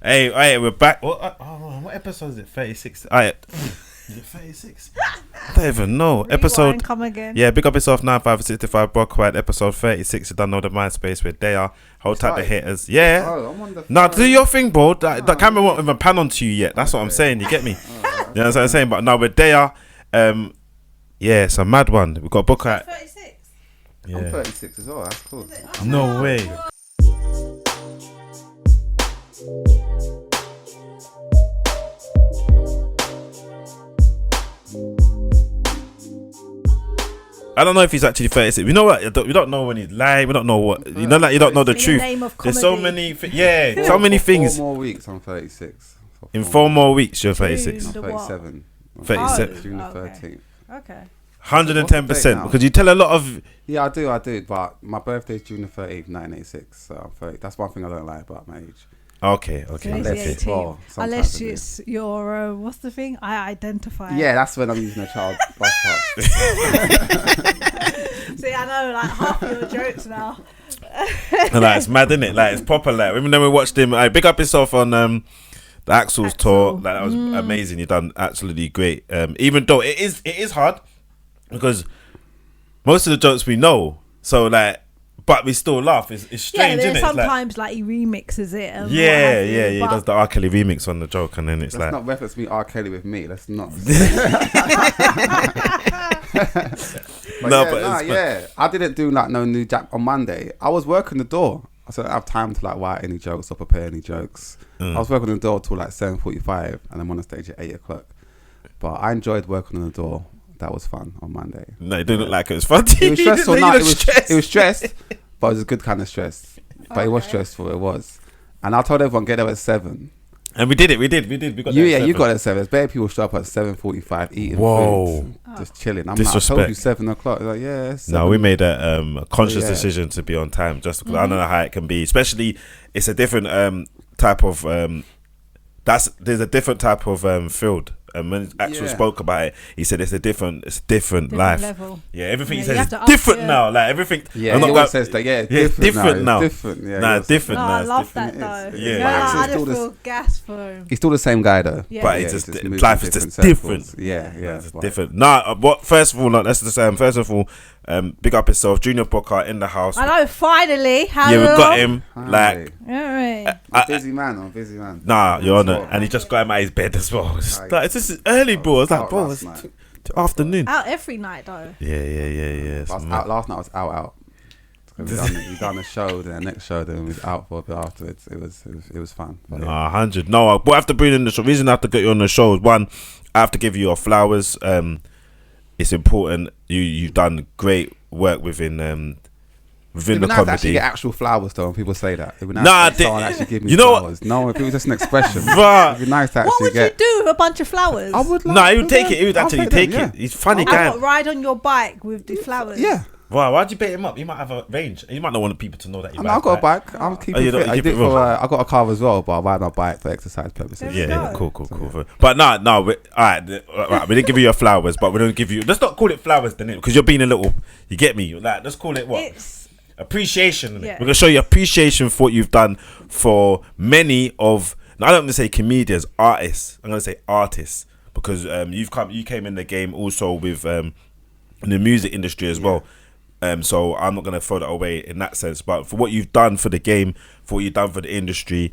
Hey, we're back. What episode is it? 36. Alright. Is it 36? I don't even know. Rewind, episode. Come again. Yeah, big up yourself. 9565 Brockwide. Episode 36. You don't know the MySpace where they are. Hold tight, the haters. Yeah. Oh, I'm on the Nah, do your thing, bro. That camera won't even pan onto you yet. That's what I'm saying. You get me? You know what I'm saying? But now we're there. Yeah, it's a mad one. We've got a book out. 36. Yeah. I'm 36 as well. That's cool. No way. I don't know if he's actually 36. We know what we don't know when he's lying. We don't know what you know. Like you don't know the In the truth. name of There's so comedy. many. So many things. 4 more weeks. I'm 36. In 4 more weeks, you're 36. I'm The what? 37. 37. June the Okay. 13th. Okay. 110%. Because you tell a lot of. Yeah, I do. But my birthday is June the 13th, 1986. So I'm 30. That's one thing I don't like about my age. Okay. So Unless it's it's 18. well, sometimes Unless I do. it's your what's the thing? I identify. Yeah, that's when I'm using a child bus pass. See, I know like half of your jokes now. Like, it's mad, isn't it? Like, it's proper. Like, even though we watched him, big up yourself on the Axel's tour. Like, that was amazing. You done absolutely great. Even though it is hard because most of the jokes we know. So like, but we still laugh. It's strange, Yeah, isn't it? sometimes like he remixes it. And Yeah. what He does the R. Kelly remix on the joke, and then it's Let's like. not reference me R. Kelly with me. Let's not. Yeah. I didn't do like no new jack on Monday. I was working the door. So I don't have time to like write any jokes or prepare any jokes. I was working the door till like 7:45, and I'm on the stage at 8 o'clock. But I enjoyed working on the door. That was fun on Monday. No, it didn't look like it was fun. It was stressful. No, You it look stressed. was stressed, but it was a good kind of stress. But it was stressful. It was. And I told everyone get there at 7. And we did it. We got You there at you 7. got there at 7. There's bare people show up at 7:45 eating Whoa. food, just chilling. I'm Disrespect. like, I told you 7 o'clock. Like, yeah. 7. No, we made a conscious Yeah. decision to be on time, just because I don't know how it can be. Especially, it's a different type of there's a different type of field. And when Axel spoke about it, he said it's different life. level. Yeah, everything Yeah, he you says have is to up, different yeah. now. Like everything. Yeah, I'm he not always going- says that. Yeah, Yeah, it's different now. It's different. Yeah, Nah, it's different No, now. I It's love different. that though. Yeah. Yeah, Axel's I just still feel gas for him. He's still the same guy though. Yeah. But Yeah, it's he just just moves life in is just different different. circles. Yeah. It's different. Nah, what? First of all, let's just first of all, big up yourself, Junior Booker in the house. I know. Finally, Yeah, we got him. Hi. Like, Alright. I'm a busy man. nah, you're on it, Well, and he just got him out of his bed as well. It's Hi. like, it's just early, bro. It's like, Out bro, last it's night. afternoon. Out every night though. Yeah. I was out last night. I was out. We done a show, then the next show, then we was out for a bit afterwards. It was fun. But yeah. 100. No, but I have to bring in the show. Reason I have to get you on the show is one, I have to give you your flowers. It's important. You've done great work within the Even nice to actually comedy. get actual flowers though. When people say that, it would be nice Nah, to get someone actually give me you know what? flowers. No, if it was just an expression, Bruh. it'd be nice to actually What would get. you do with a bunch of flowers? I would. No, he would take them. it. He would I'll actually them, take yeah. it. He's funny I guy. got ride on your bike with the flowers. Yeah. Wow, why'd you bait him up? He might have a range. He might not want people to know that he I got a bike. I'm keeping you don't- fit. you I keep did it real. for. I got a car as well, but I ride my bike for exercise purposes. There we Yeah, go. cool. But no, all right, we didn't give you your flowers, but we're gonna give you. Let's not call it flowers, then, because you're being a little. You get me? Like, let's call it what? It's Appreciation. Yeah. We're gonna show you appreciation for what you've done for many of. Now, I don't want to say comedians, artists. I'm gonna say artists because you came in the game also with in the music industry as well. So I'm not gonna throw that away in that sense. But for what you've done for the game, for what you've done for the industry,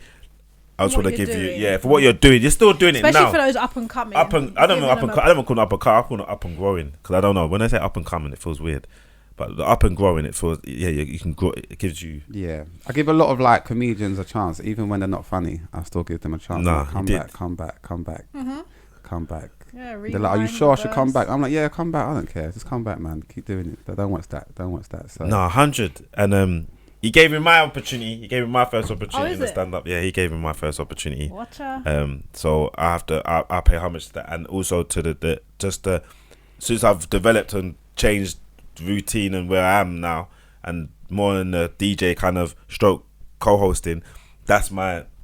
I just What want to you're give doing. you for what you're doing. You're still doing it especially now. for those up and coming. I don't know I don't Giving call it up and I call it up and growing because I don't know when I say up and coming it feels weird, but the up and growing it feels you can grow. It gives you. Yeah, I give a lot of like comedians a chance, even when they're not funny. I still give them a chance. Nah, Like, come you back. did. come back. Come back. Yeah, They're like, "Are you sure I should come back?" I'm like, "Yeah, come back. I don't care. Just come back, man. Keep doing it. Don't watch that. So No, 100 and he gave me my opportunity. He gave me my first opportunity is to it? stand up. Yeah, he gave me my first opportunity. Watcher. So I have to. I pay homage to that, and also to the since I've developed and changed routine and where I am now, and more in the DJ kind of stroke co-hosting.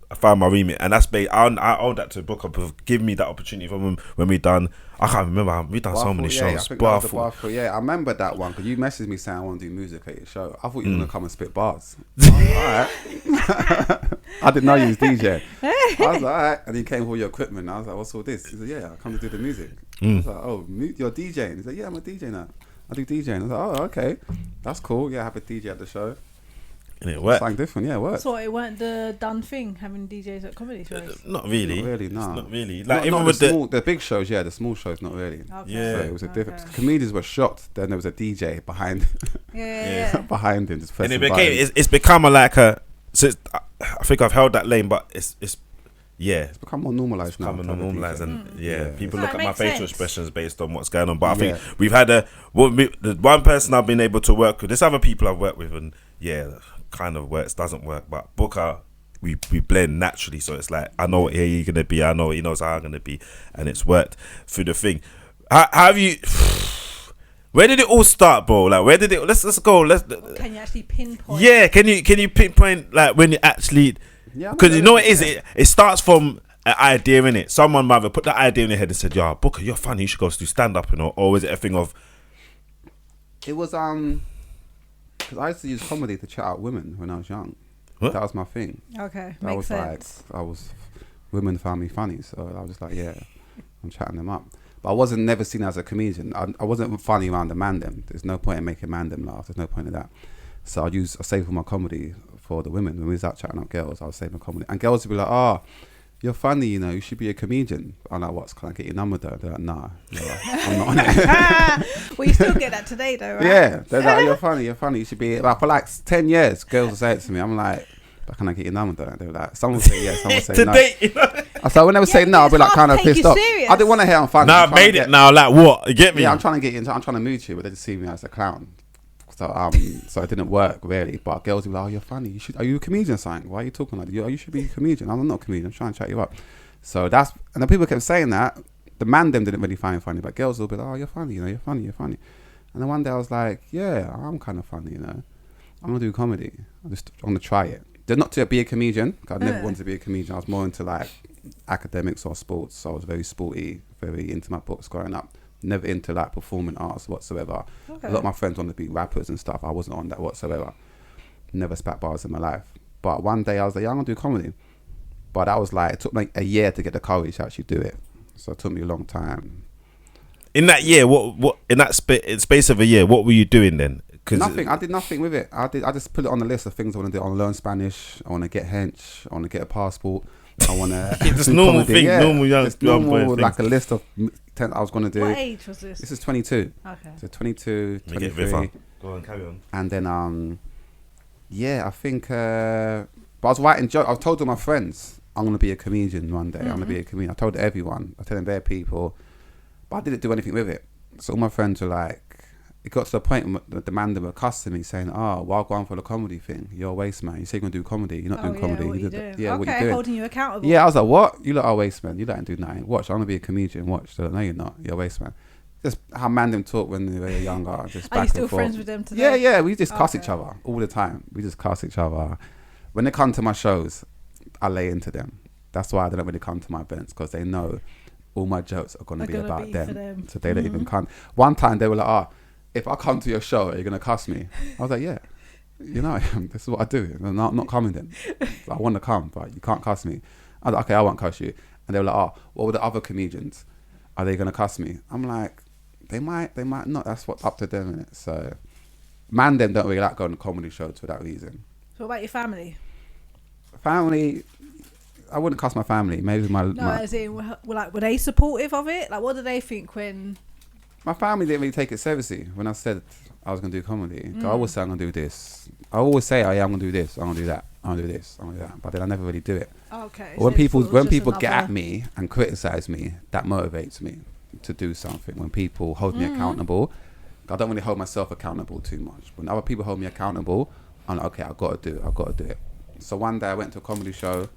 I found my remit, and that's I owe that to Booker for giving me that opportunity from when we done. I can't remember. We done so many shows. I think that was the Barful. Yeah, I remember that one because you messaged me saying I want to do music at your show. I thought you were gonna come and spit bars. Alright. I didn't know you was DJ. I was like, all right. And he came with all your equipment. I was like, what's all this? He said, yeah, I come to do the music. I was like, oh, you're DJing? He said, yeah, I'm a DJ now. I do DJing. I was like, oh, okay. That's cool. Yeah, I have a DJ at the show. And it worked. Something different, yeah, it worked. So it weren't the done thing having DJs at comedy shows. Not really. Not really, no. It's not really. Like, Like even not with the big shows, yeah, the small shows, not really. Okay. Yeah. So it was a different. Comedians were shocked. Then there was a DJ behind, Yeah. behind him, just and pressing it became buttons. it's become a like a. So I think I've held that lane, but it's yeah. It's become more normalised now. Becoming normalised, and Yeah. people No, look it at my makes facial sense. expressions based on what's going on. But I think Yeah. we've had the one person I've been able to work with. There's other people I've worked with, and kind of works, doesn't work. But Booker, we blend naturally, so it's like I know what you're gonna be, I know he knows how I'm gonna be, and it's worked through the thing. How have you? Where did it all start, bro? Like, where did it? Let's go. Can you actually pinpoint? Yeah, can you pinpoint like when you actually? Yeah, Because you know what it is. It starts from an idea in it. Someone might have put that idea in their head and said, "Yeah, Booker, you're funny. You should go do stand up," or is it a thing of? It was because I used to use comedy to chat out women when I was young. What? That was my thing. Okay, That makes was sense. like women found me funny, so I was just like, yeah, I'm chatting them up. But I wasn't never seen as a comedian. I wasn't funny around the mandem. There's no point in making mandem laugh. There's no point in that. So I save all my comedy for the women. When we was out chatting up girls, I was saving my comedy, and girls would be like, "Oh, you're funny, you know. You should be a comedian." I'm like, "What? Can I get your number though?" They're like, "Nah, I'm not on it." Well, you still get that today, though, right? Yeah, they're like, "You're funny. You're funny. You should be." Like, for like 10 years, girls will say it to me. I'm like, "But can I get your number though?" They're like, "Some will say yes, some will say no." Today, you know? So when they would say no, I'll be like it's kind of hard to take pissed you off. serious. I didn't want to hear I'm funny. Now I'm I've trying to made it. get- Now, like what? You get me? Yeah, I'm trying to get into. I'm trying to mood you, but they just see me as a clown. So it didn't work really. But girls would be like, "Oh, you're funny. You should. Are you a comedian, son? Why are you talking like that? You should be a comedian." I'm not a comedian. I'm trying to chat you up. So and then people kept saying that. The man them didn't really find it funny, but girls will be like, "Oh, you're funny. You know, you're funny. You're funny." And then one day I was like, "Yeah, I'm kind of funny. You know, I'm gonna do comedy. I'm gonna try it. They're not to be a comedian. 'Cause I never wanted to be a comedian. I was more into like academics or sports. So I was very sporty, very into my books growing up. Never into like performing arts whatsoever. Okay. A lot of my friends wanted to be rappers and stuff. I wasn't on that whatsoever. Never spat bars in my life. But one day I was like, yeah, I'm gonna do comedy. But that was like, it took me a year to get the courage to actually do it. So it took me a long time. In that year, what in that space of a year, what were you doing then? Nothing. I did nothing with it. I just put it on the list of things I want to do. I want to learn Spanish. I want to get hench. I want to get a passport. I want to Just normal comedy. thing, normal young Just boy normal, things. like a list of 10 I was going to do. What age was this? This is 22. Okay. So 22, Make it a 23. bit fun. Go on, carry on. And then, yeah, I think, but I was writing jokes. I told all my friends, I'm going to be a comedian one day. I'm going to be a comedian. I told everyone. I told them bare people. But I didn't do anything with it. So all my friends were like, it got to the point where the man that were cussing me saying, "Oh, why go on for the comedy thing? You're a waste man. You say you're going to do comedy. You're not doing comedy. What you did doing? that. Yeah, what you Okay, doing?" holding you accountable. Yeah, I was like, "What? You lot are a waste man. You don't do nothing. Watch, I'm going to be a comedian. Watch." They're like, "No, you're not. You're a waste man." Just how man them talk when they were younger. Just Are back you still and forth. friends with them today? Yeah, we just cuss Okay. each other all the time. We just cuss each other. When they come to my shows, I lay into them. That's why they don't really come to my events, because they know all my jokes are going to Are be gonna about be for them. them. So they don't even come. One time they were like, "Oh, if I come to your show, are you going to cuss me?" I was like, "Yeah, you know, this is what I do. I'm not coming then. I want to come, but you can't cuss me." I was like, "Okay, I won't cuss you." And they were like, "Oh, what were the other comedians? Are they going to cuss me?" I'm like, they might not. That's what's up to them, innit? So, man, them don't really like going to comedy shows for that reason. So what about your family? Family, I wouldn't cuss my family. Maybe No, as in, were they supportive of it? Like, what do they think when? my family didn't really take it seriously when I said I was going to do comedy. I always say I'm going to do this. I always say, "Oh yeah, I'm going to do this. I'm going to do that. I'm going to do this. I'm going to do that." But then I never really do it. Okay. When so people it was just get another- at me and criticize me, that motivates me to do something. When people hold me accountable, I don't really hold myself accountable too much. When other people hold me accountable, I'm like, okay, I've got to do it. I've got to do it. So one day I went to a comedy show.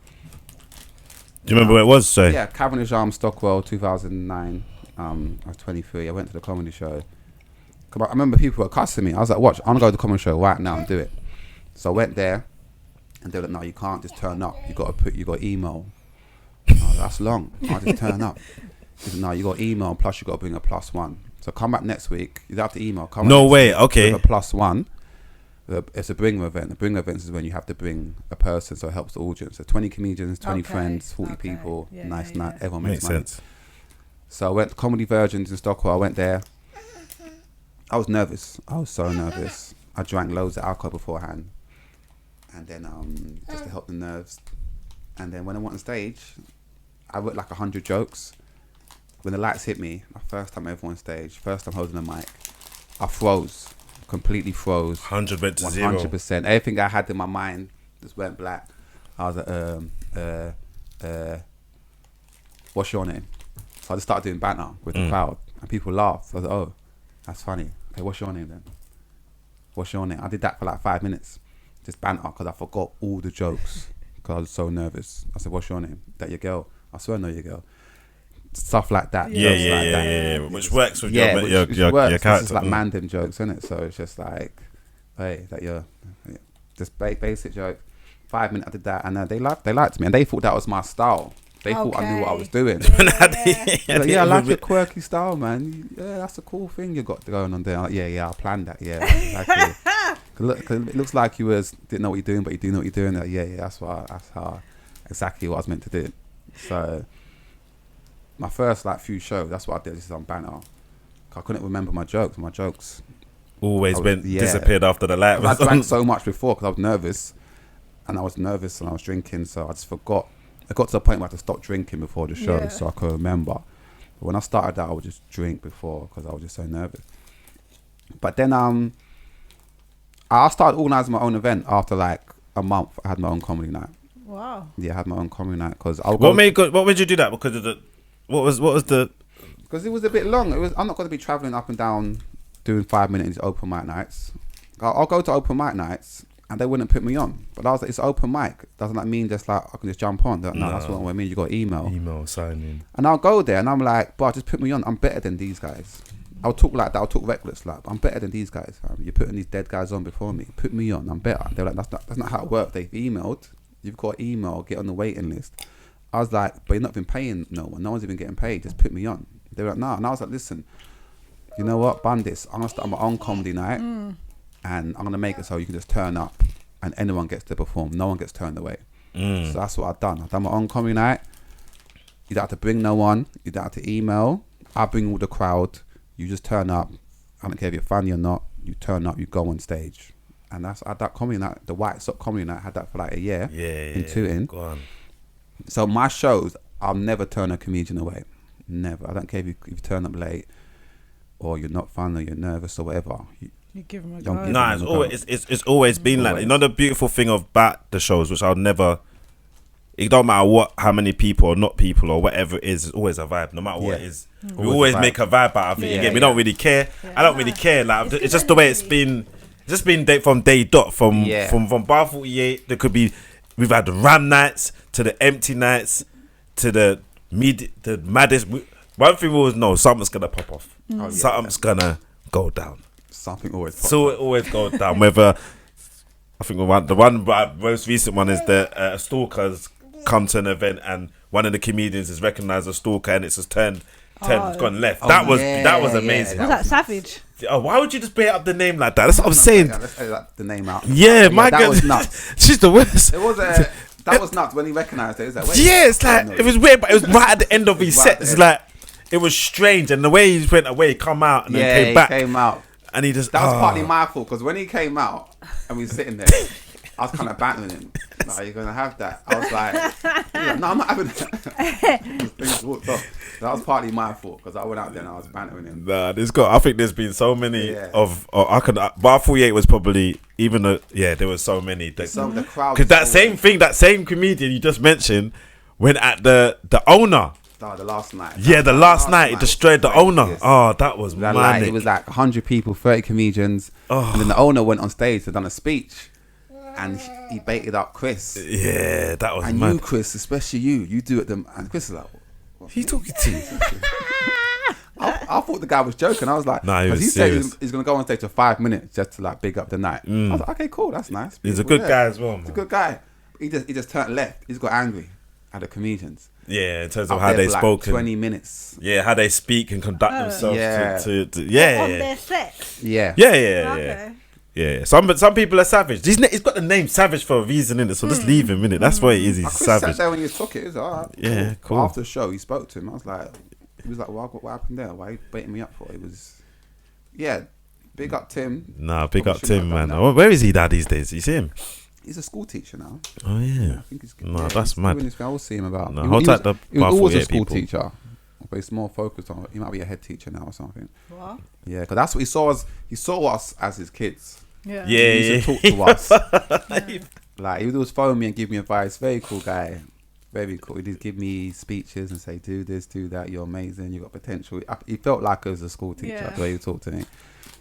Do you remember where it was? Sorry. Yeah, Cavendish Arms, Stockwell, 2009. I was 23. I went to the comedy show. I remember people were cussing me. I was like, "Watch, I'm gonna go to the comedy show right now and do it." So I went there, and they were like, "No, you can't just turn up. You got to email." Oh, that's long. I just turn up. He said, "No, you got to email. Plus, you got to bring a +1. So come back next week. You don't have to email. Come No back way. next week Okay. with a +1. it's a bringer event. The bringer event is when you have to bring a person, so it helps the audience. So 20 comedians, 20 friends, 40 people, nice night, everyone makes money. Sense. So I went to Comedy Virgins in Stockholm. I went there. I was nervous. I was so nervous. I drank loads of alcohol beforehand, and then just to help the nerves. And then when I went on stage, I wrote like 100 jokes. When the lights hit me, my first time ever on stage, first time holding a mic, I froze, completely froze. 100 went to 0. 100%. Everything I had in my mind just went black. I was like, what's your name? So I just started doing banter with the crowd, and people laughed. So I was like, oh, that's funny. Okay, what's your name then? What's your name? I did that for like 5 minutes, just banter, because I forgot all the jokes because I was so nervous. I said, what's your name? That your girl? I swear I know your girl. Stuff like that. Yeah. Which works with your works. character. It's like mandem jokes, isn't it? So it's just like, hey, that you're just basic joke. 5 minutes I did that, and they liked me, and they thought that was my style. They thought I knew what I was doing. I like your quirky style, man. Yeah, that's a cool thing you got going on there. Like, yeah, I planned that. Yeah, exactly. Cause it looks like you didn't know what you're doing, but you do know what you're doing. Like, yeah, that's how exactly what I was meant to do. So my first like few shows, that's what I did. This is on banter. I couldn't remember my jokes. My jokes always disappeared after the light. I drank so much before because I was nervous, and I was drinking, so I just forgot. I got to the point where I had to stop drinking before the show so I could remember. But when I started that, I would just drink before because I was just so nervous. But then I started organising my own event after like a month. I had my own comedy night. Wow. Yeah, I had my own comedy night because what made you do that? Because of what was the? Because it was a bit long. I'm not going to be travelling up and down doing 5 minutes open mic nights. I'll go to open mic nights and they wouldn't put me on. But I was like, it's open mic. Doesn't that mean just like I can just jump on? Like, no, that's what I mean. You got email sign in. And I'll go there and I'm like, bro, just put me on. I'm better than these guys. I'll talk like that. I'll talk reckless like, I'm better than these guys. You're putting these dead guys on before me. Put me on. I'm better. They're like, that's not how it works. They've emailed. You've got email. Get on the waiting list. I was like, but you're not been paying no one. No one's even getting paid. Just put me on. They were like, nah. And I was like, listen, you know what? Bun this. I'm going to start my own comedy night and I'm going to make it so you can just turn up and anyone gets to perform. No one gets turned away. So that's what I've done. I've done my own comedy night. You don't have to bring no one. You don't have to email. I bring all the crowd. You just turn up. I don't care if you're funny or not. You turn up, you go on stage. And I had that comedy night, the White Sock comedy night, I had that for like a year in Tooting. Go on. So my shows, I'll never turn a comedian away. Never. I don't care if you turn up late or you're not fun or you're nervous or whatever. You give them a go. Nah, it's always been like that. You know the beautiful thing about the shows, which I'll never... It don't matter how many people or not people or whatever it is, it's always a vibe. No matter what it is. We always make a vibe out of it. We don't really care. I don't really care. Like it's just the way it's been. It's just been from day dot. From Bar 48, there could be... We've had the Ram nights to the empty nights to the maddest. One thing we always know, something's gonna pop off. Something's gonna go down. Something always pops so it always goes down. Whether I think the one most recent one is the stalkers come to an event and one of the comedians has recognised a stalker and it's just turned gone left. That was amazing. Was that savage? Oh, why would you just bait up the name like that? That's what I'm saying. Let's edit the name out. Yeah, my that God. was nuts. She's the worst. It was that was nuts when he recognised it. It was like, wait, it's like it was weird, but it was right at the end of his set. It's like it was strange, and the way he went away, come out, and then came back. Came out. And he just... That was partly my fault, because when he came out and we were sitting there, I was kind of bantering him. Like, are you going to have that? I was like, no, I'm not having that. Things walked off. That was partly my fault, because I went out there and I was bantering him. Nah, I think there's been so many Bar 48 was probably, even though, there was so many. The crowd... Because that same comedian you just mentioned went at the owner. Oh, the last night. Yeah, the last night it destroyed the owner. Yes. Oh, that was manic. It was like 100 people, 30 comedians. And then the owner went on stage and done a speech. And he baited up Chris. Yeah, that was and mad. You, Chris, especially you do it. And Chris is like, what are you talking to? I thought the guy was joking. I was like, nah, he was said he's going to go on stage for 5 minutes just to like big up the night. I was like, okay, cool, that's nice. He's a good guy as well, man. He's a good guy. He just turned left. He's got angry at the comedians. Yeah, in terms of how they spoke. 20 minutes. Yeah, how they speak and conduct themselves. On their sets. Yeah. Okay. Yeah, some people are savage. He's got the name Savage for a reason, innit? So just leave him, innit? That's what it is. He's Chris savage. sat there when he took it. He was like, all right, Yeah, cool. But after the show, he spoke to him. I was like, what happened there? Why are you baiting me up for? It was, yeah, big up Tim. Nah, big Probably up Tim, shouldn't have man. done that. Where is he now these days? You see him? He's a school teacher now. Oh yeah. I think he's No, that's he's mad. doing his thing. I always see him about. No, he, hold he tight was, the he was bar always a 48 school people. teacher, but he's more focused on. He might be a head teacher now or something. What? Yeah, because that's what he saw us. He saw us as his kids. Yeah. Yeah, He used to talk to us. Like he would always phone me and give me advice. Very cool guy. Very cool. He did give me speeches and say, "Do this, do that. You're amazing. You got potential." He felt like I was a school teacher. Yeah. The way he talked to me,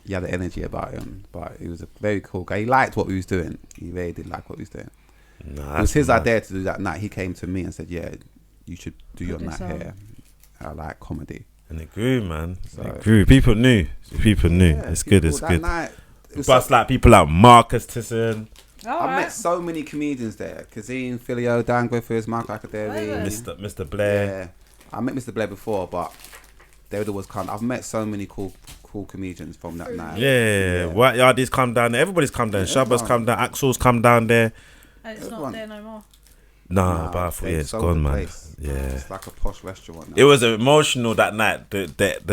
he had the energy about him. But he was a very cool guy. He liked what we was doing. He really did like what we was doing. Nah, It was his mad. idea to do that night. He came to me and said, "Yeah, you should do your Put night this on." here. I like comedy." And it grew, man. So- It grew. People knew. Yeah, It's good. people It's that good. night, it was But so- like people like Marcus Tisson, I met so many comedians there. Kazim, Filio, Dan Griffiths, Mark Akadevi. Yeah. Mr. Blair. Yeah, I met Mr. Blair before, but they would always come. I've met so many cool comedians from that night. Yeah, White Yardies come down there. Everybody's come down. Yeah, Shabba's everyone. come down. Axel's come down there. And it's Everyone. not there no more. Nah, but I thought, they yeah, it's sold gone, the man. place. Yeah. It's like a posh restaurant now. It was emotional that night, the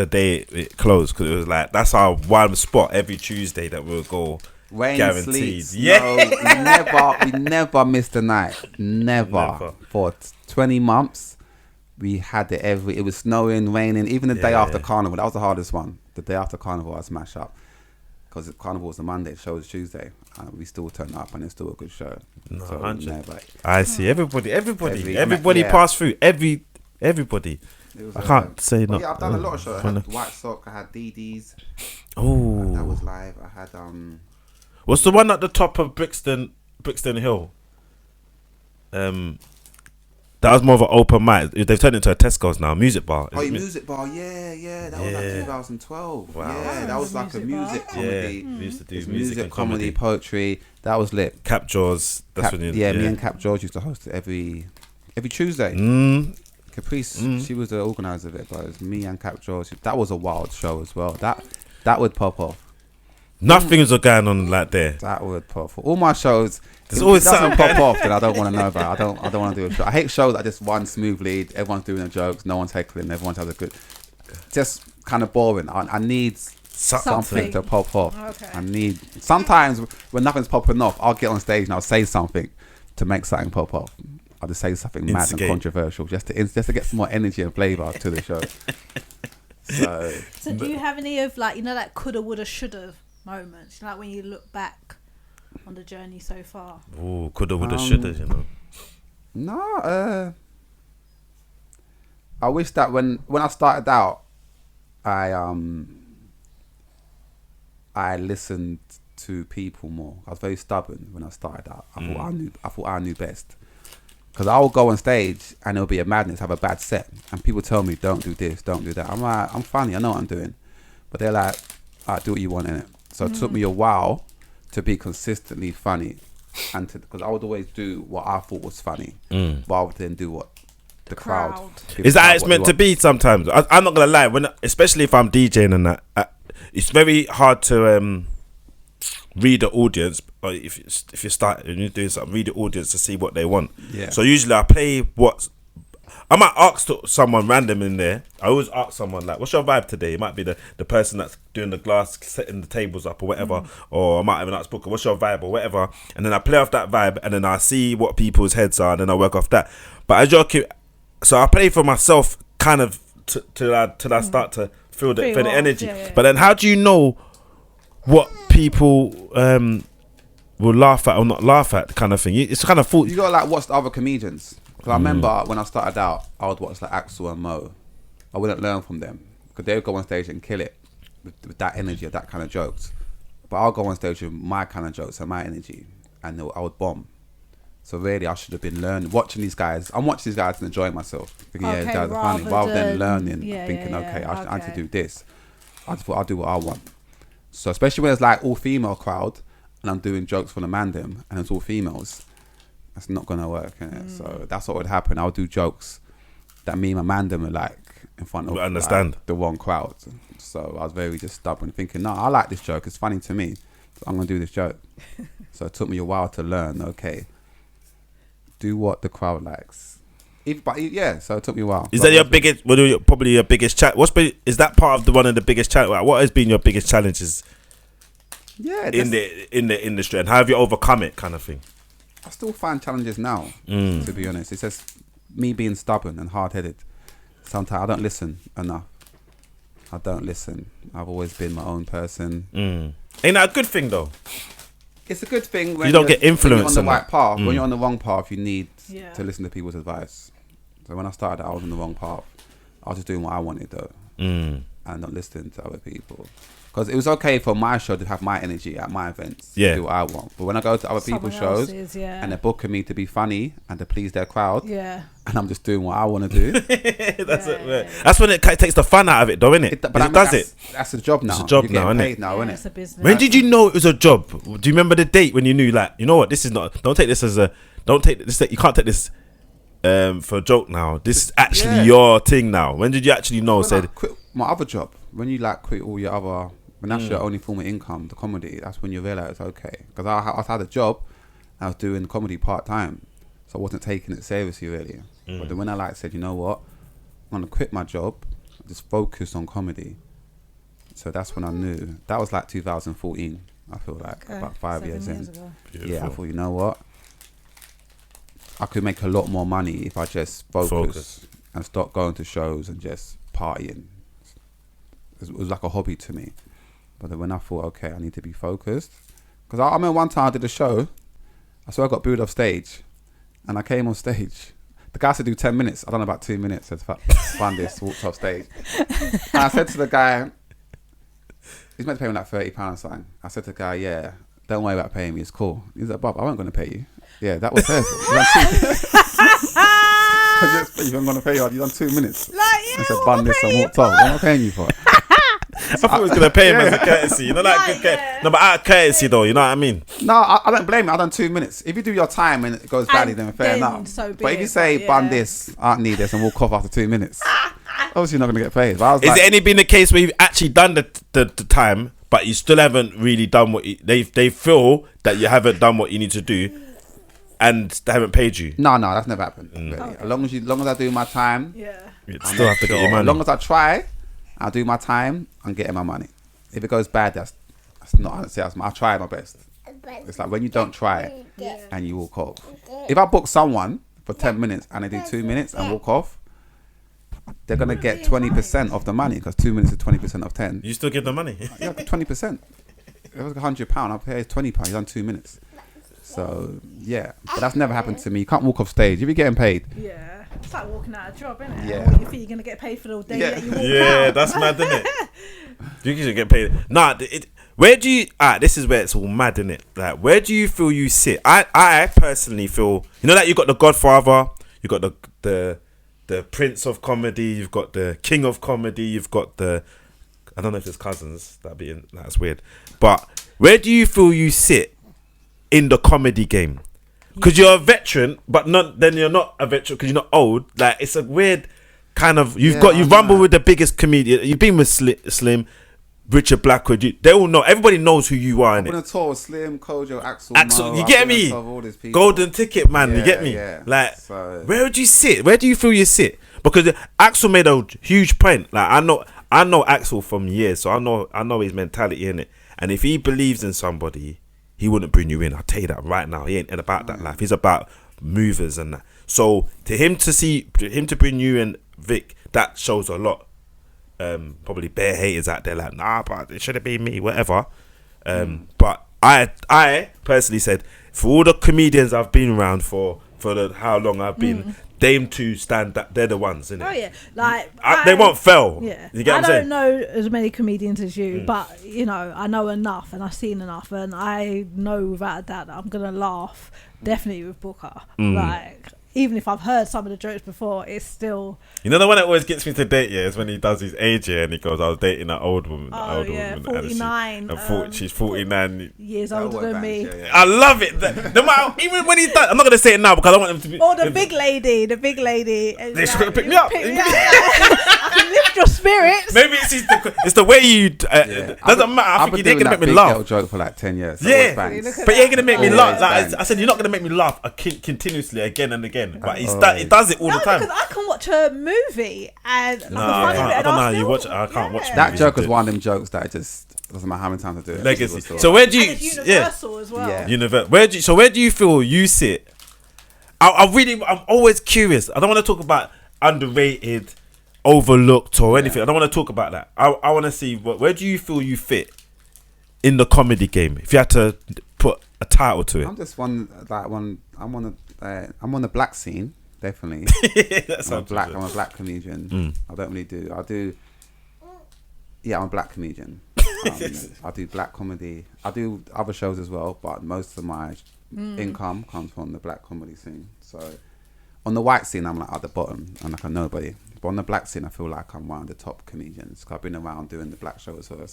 day it closed, because it was like, that's our one spot every Tuesday that we'll go. Rain, Guaranteed. sleets. Yeah. No, we never missed a night. Never. Never. For 20 months, we had it it was snowing, raining. Even the day Yeah. after Carnival, that was the hardest one. The day after Carnival, I smash up. Because Carnival was the Monday, the show was Tuesday. We still turned up and it's still a good show. No, So 100. never. I see. Everybody Yeah. passed through. Everybody. It was, I can't say but not. yeah, I've done a lot of shows. I Funny. had White Sock, I had DD's. Oh. That was live. I had What's the one at the top of Brixton Hill? That was more of an open mic. They've turned it into a Tesco's now, music bar. Oh, your music bar, yeah. That was like 2012. Wow. Yeah, that was like a music bar. comedy. We used to do It's music, and comedy. poetry. That was lit. Cap Jaws. That's when you, Me and Cap George used to host it every Tuesday. Caprice, she was the organizer of it, but it was me and Cap George. That was a wild show as well. That would pop off. Nothing's going on like there. That would pop off. All my shows. There's if always it doesn't something pop off, then I don't want to know about it. I don't want to do a show. I hate shows that just run smoothly. Everyone's doing their jokes. No one's heckling. Everyone's has a good. Just kind of boring. I need something to pop off. Okay. I need. Sometimes when nothing's popping off, I'll get on stage and I'll say something to make something pop off. I'll just say something mad Instigate. and controversial just to get some more energy and flavour to the show. So do you have any of like coulda, woulda, shoulda moments? Like when you look back on the journey so far. Oh, coulda, woulda, shoulda, No, I wish that when I started out, I listened to people more. I was very stubborn when I started out. I thought I knew best. Because I will go on stage and it'll be a madness, have a bad set, and people tell me, "Don't do this, don't do that." I'm like, I'm funny, I know what I'm doing, but they're like, "Alright, do what you want in it." So it took me a while to be consistently funny, and because I would always do what I thought was funny, rather than do what the crowd. Is that how it's meant to be sometimes? I'm not going to lie, especially if I'm DJing and that, it's very hard to read the audience. Or if you start and you're doing something, read the audience to see what they want. Yeah. So usually I play I might ask someone random in there. I always ask someone like, "What's your vibe today?" It might be the person that's doing the glass, setting the tables up or whatever. Or I might even ask Booker, "What's your vibe?" or whatever. And then I play off that vibe, and then I see what people's heads are, and then I work off that. But as you're so I play for myself, kind of till I start to feel the energy. Yeah. But then, how do you know what people will laugh at or not laugh at, kind of thing? It's kind of You gotta like watch the other comedians. Because I remember when I started out, I would watch like Axel and Mo. I wouldn't learn from them because they would go on stage and kill it with that energy of that kind of jokes. But I'll go on stage with my kind of jokes and my energy, and I would bomb. So really, I should have been watching these guys. I'm watching these guys and enjoying myself. Thinking, yeah, these guys are funny. Rather than learning, thinking, okay, I need to do this. I just thought I'll do what I want. So especially when it's like all female crowd, and I'm doing jokes from the mandem, and it's all females, that's not gonna work, innit? So that's what would happen. I would do jokes that me and my mandem are like in front of like, the wrong crowd. So I was very just stubborn, thinking, no, I like this joke. It's funny to me. I'm gonna do this joke. So it took me a while to learn. Okay, do what the crowd likes. So it took me a while. Is that your biggest? Probably your biggest challenge. Is that part of one of the biggest challenges? What has been your biggest challenges? Yeah, in the industry, and how have you overcome it, kind of thing? I still find challenges now. To be honest, it's just me being stubborn and hard-headed. Sometimes I don't listen enough. I don't listen. I've always been my own person. Ain't that a good thing though? It's a good thing when you don't get influenced on the right path. When you're on the wrong path, you need Yeah. to listen to people's advice. So when I started, I was on the wrong path. I was just doing what I wanted though, and not listening to other people. Because it was okay for my show to have my energy at my events, do what I want. But when I go to other people's shows and they're booking me to be funny and to please their crowd, and I'm just doing what I want to do, that's when it takes the fun out of it, though, isn't it? That's a job now. It's a job now, isn't it? Now, isn't It's a business. When did you know it was a job? Do you remember the date when you knew, like, you know what, this is not? Don't take this as a. Don't take this. You can't take this for a joke now. This is actually your thing now. When did you actually know? When I quit my other job. When you like quit all your other. When that's your only form of income, the comedy, that's when you realise, okay. Because I had a job, I was doing comedy part-time, so I wasn't taking it seriously, really. But then when I said, you know what, I'm going to quit my job, just focus on comedy. So that's when I knew. That was like 2014, I feel like, about 5 years in. Yeah, I thought, you know what, I could make a lot more money if I just focus. And stop going to shows and just partying. It was like a hobby to me. But then when I thought, okay, I need to be focused. Because I remember one time I did a show. I swear I got booed off stage. And I came on stage. The guy said do 10 minutes. I done about 2 minutes. Said, fun this, walked off stage. And I said to the guy, he's meant to pay me like £30 or something. I said to the guy, yeah, don't worry about paying me. It's cool. He's like, Bob, I wasn't going to pay you. Yeah, that was terrible. If I'm going to pay you, you done 2 minutes. I said, bun this and walked off. I'm not paying you for it. I thought I was going to pay him as a courtesy. You know, like good no, but out of courtesy though, you know what I mean? No, I don't blame you. I done 2 minutes. If you do your time and it goes badly, then fair enough. But if you say, bun this, I don't need this, and walk off after 2 minutes, obviously you're not going to get paid. But I was Is it any been the case where you've actually done the time, but you still haven't really done what they feel that you haven't done what you need to do, and they haven't paid you? No, that's never happened. Really. Okay. As long as I do my time, you still have to get your money. As long as I try, I'll do my time and getting my money. If it goes bad, that's not. I try my best. It's like when you don't try and you walk off. If I book someone for 10 minutes and they do 2 minutes and walk off, they're gonna get 20% of the money because 2 minutes is 20% of 10. You still give them money? Yeah, 20%. If it was £100, I'll pay £20. You've done 2 minutes. So yeah, but that's never happened to me. You can't walk off stage if you're getting paid. Yeah. It's like walking out of a job, isn't it? Yeah. What, you think you're going to get paid for the day that you walk out? That's mad, isn't it? You should get paid. Nah, where do you... this is where it's all mad, isn't it? Like, where do you feel you sit? I personally feel... You know, like you got the Godfather, you got the Prince of Comedy, you've got the King of Comedy, you've got the... I don't know if there's cousins. That's weird. But where do you feel you sit in the comedy game? Because you're a veteran, but then you're not a veteran because you're not old. Like, it's a weird kind of... You've rumbled with the biggest comedian. You've been with Slim, Richard Blackwood. They all know. Everybody knows who you are, innit? I'm on a tour with Slim, Kojo, Axel, you get me? Golden Ticket, man. You get me? Yeah. Like, where would you sit? Where do you feel you sit? Because Axel made a huge point. Like, I know Axel from years, so I know his mentality, innit? And if he believes in somebody, he wouldn't bring you in. I'll tell you that right now. He ain't about that life. He's about movers and that. So to him to bring you in, Vic, that shows a lot. Probably bare haters out there like, nah, but it should have been me, whatever. But I personally said, for all the comedians I've been around for how long I've been, them two stand that they're the ones, innit? Oh yeah, like they won't fail. Yeah, you get what I'm I saying? don't know as many comedians as you, but you know, I know enough and I've seen enough, and I know without a doubt that I'm gonna laugh definitely with Booker. Like, even if I've heard some of the jokes before, it's still... You know the one that always gets me to date, is when he does his age, and he goes, I was dating that old woman. Oh, yeah, 49. She's 49 years older than me. Yeah. I love it. No matter, even when he does... I'm not going to say it now because I don't want him to be... Or the big lady. They should pick me up. I I can lift your spirits. Maybe it's the way you. Doesn't matter. I think you ain't gonna make me laugh. Joke for like 10 years. Yeah, but you ain't gonna make me laugh. Like, I said, you're not gonna make me laugh continuously again and again. But he does it all the time. Because I can watch a movie and I don't know how you watch it. I can't watch that joke. Was one of them jokes that just doesn't matter how many times I do it. Legacy. So where do you? And it's universal as well. Yeah. Universal. Where do you feel you sit? I'm always curious. I don't want to talk about underrated, overlooked, or anything. I don't want to talk about that. I want to see where do you feel you fit in the comedy game? If you had to put a title to it, I'm just one. I'm on the black scene, definitely. I'm a black comedian. I don't really do. I'm a black comedian. I do black comedy. I do other shows as well, but most of my income comes from the black comedy scene. So on the white scene, I'm like at the bottom and like a nobody. But on the black scene, I feel like I'm one of the top comedians. Cause I've been around doing the black shows. I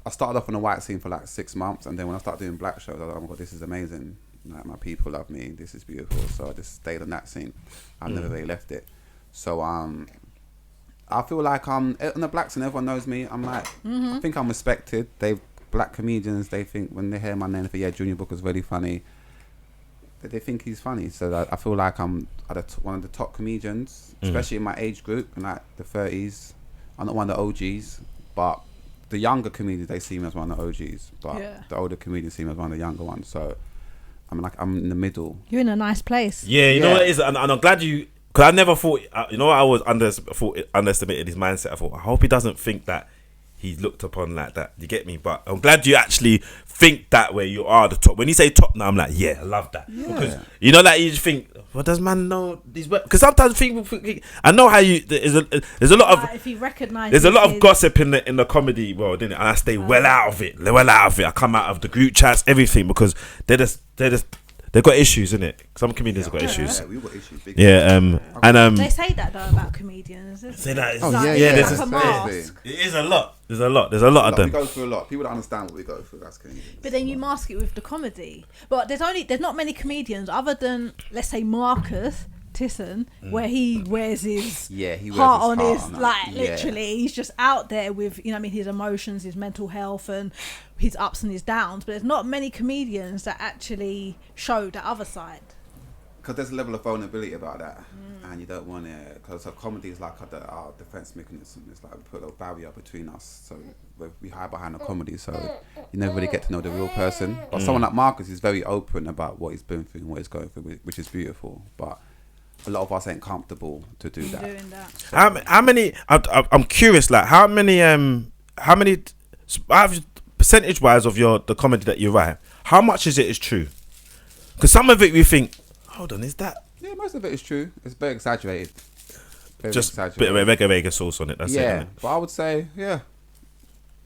started off on the white scene for like 6 months, and then when I started doing black shows, I was like, oh my god, this is amazing. Like, my people love me. This is beautiful. So I just stayed on that scene. I never really left it. So I feel like on the black scene, everyone knows me. I'm like, I think I'm respected. Black comedians, they think when they hear my name, they think, Junior Booker's really funny. They think he's funny. So I feel like I'm one of the top comedians, especially in my age group, in like the 30s. I'm not one of the OGs, but the younger comedians, they see me as one of the OGs. But the older comedians see me as one of the younger ones. So I'm in the middle. You're in a nice place. Yeah, you know what it is, and I'm glad you. Because I never thought, I always underestimated his mindset. I thought, I hope he doesn't think that he's looked upon like that. You get me? But I'm glad you actually think that way. You are the top. When you say top now, I'm like, yeah, I love that. Yeah. Because you know that you just think, well, does man know these words? Because sometimes people think, I know how you. There's a lot of. If you recognise, there's a lot of gossip in the comedy world, isn't it? And I stay well out of it. I come out of the group chats, everything, because they've got issues, innit? Some comedians have got issues. Yeah, we've got issues. They say that though about comedians. Say that. There's a mask. It is a lot. There's a lot of them. We go through a lot. People don't understand what we go through as comedians. But then you mask it with the comedy. But there's not many comedians other than, let's say, Marcus Tisson, where he wears his heart on his literally. He's just out there with his emotions, his mental health, and his ups and his downs. But there's not many comedians that actually show the other side. Because there's a level of vulnerability about that, and you don't want to. Because comedy is like our defense mechanism. It's like we put a barrier between us, so we hide behind the comedy, so you never really get to know the real person. But someone like Marcus is very open about what he's been through and what he's going through, which is beautiful. But a lot of us ain't comfortable to do that. So how many? I'm curious. Like how many? Percentage wise of the comedy that you write, how much is true? Because some of it we think, hold on, is that? Yeah, most of it is true. It's very exaggerated. Just a bit of Vega sauce on it. That's it. Yeah, but I would say,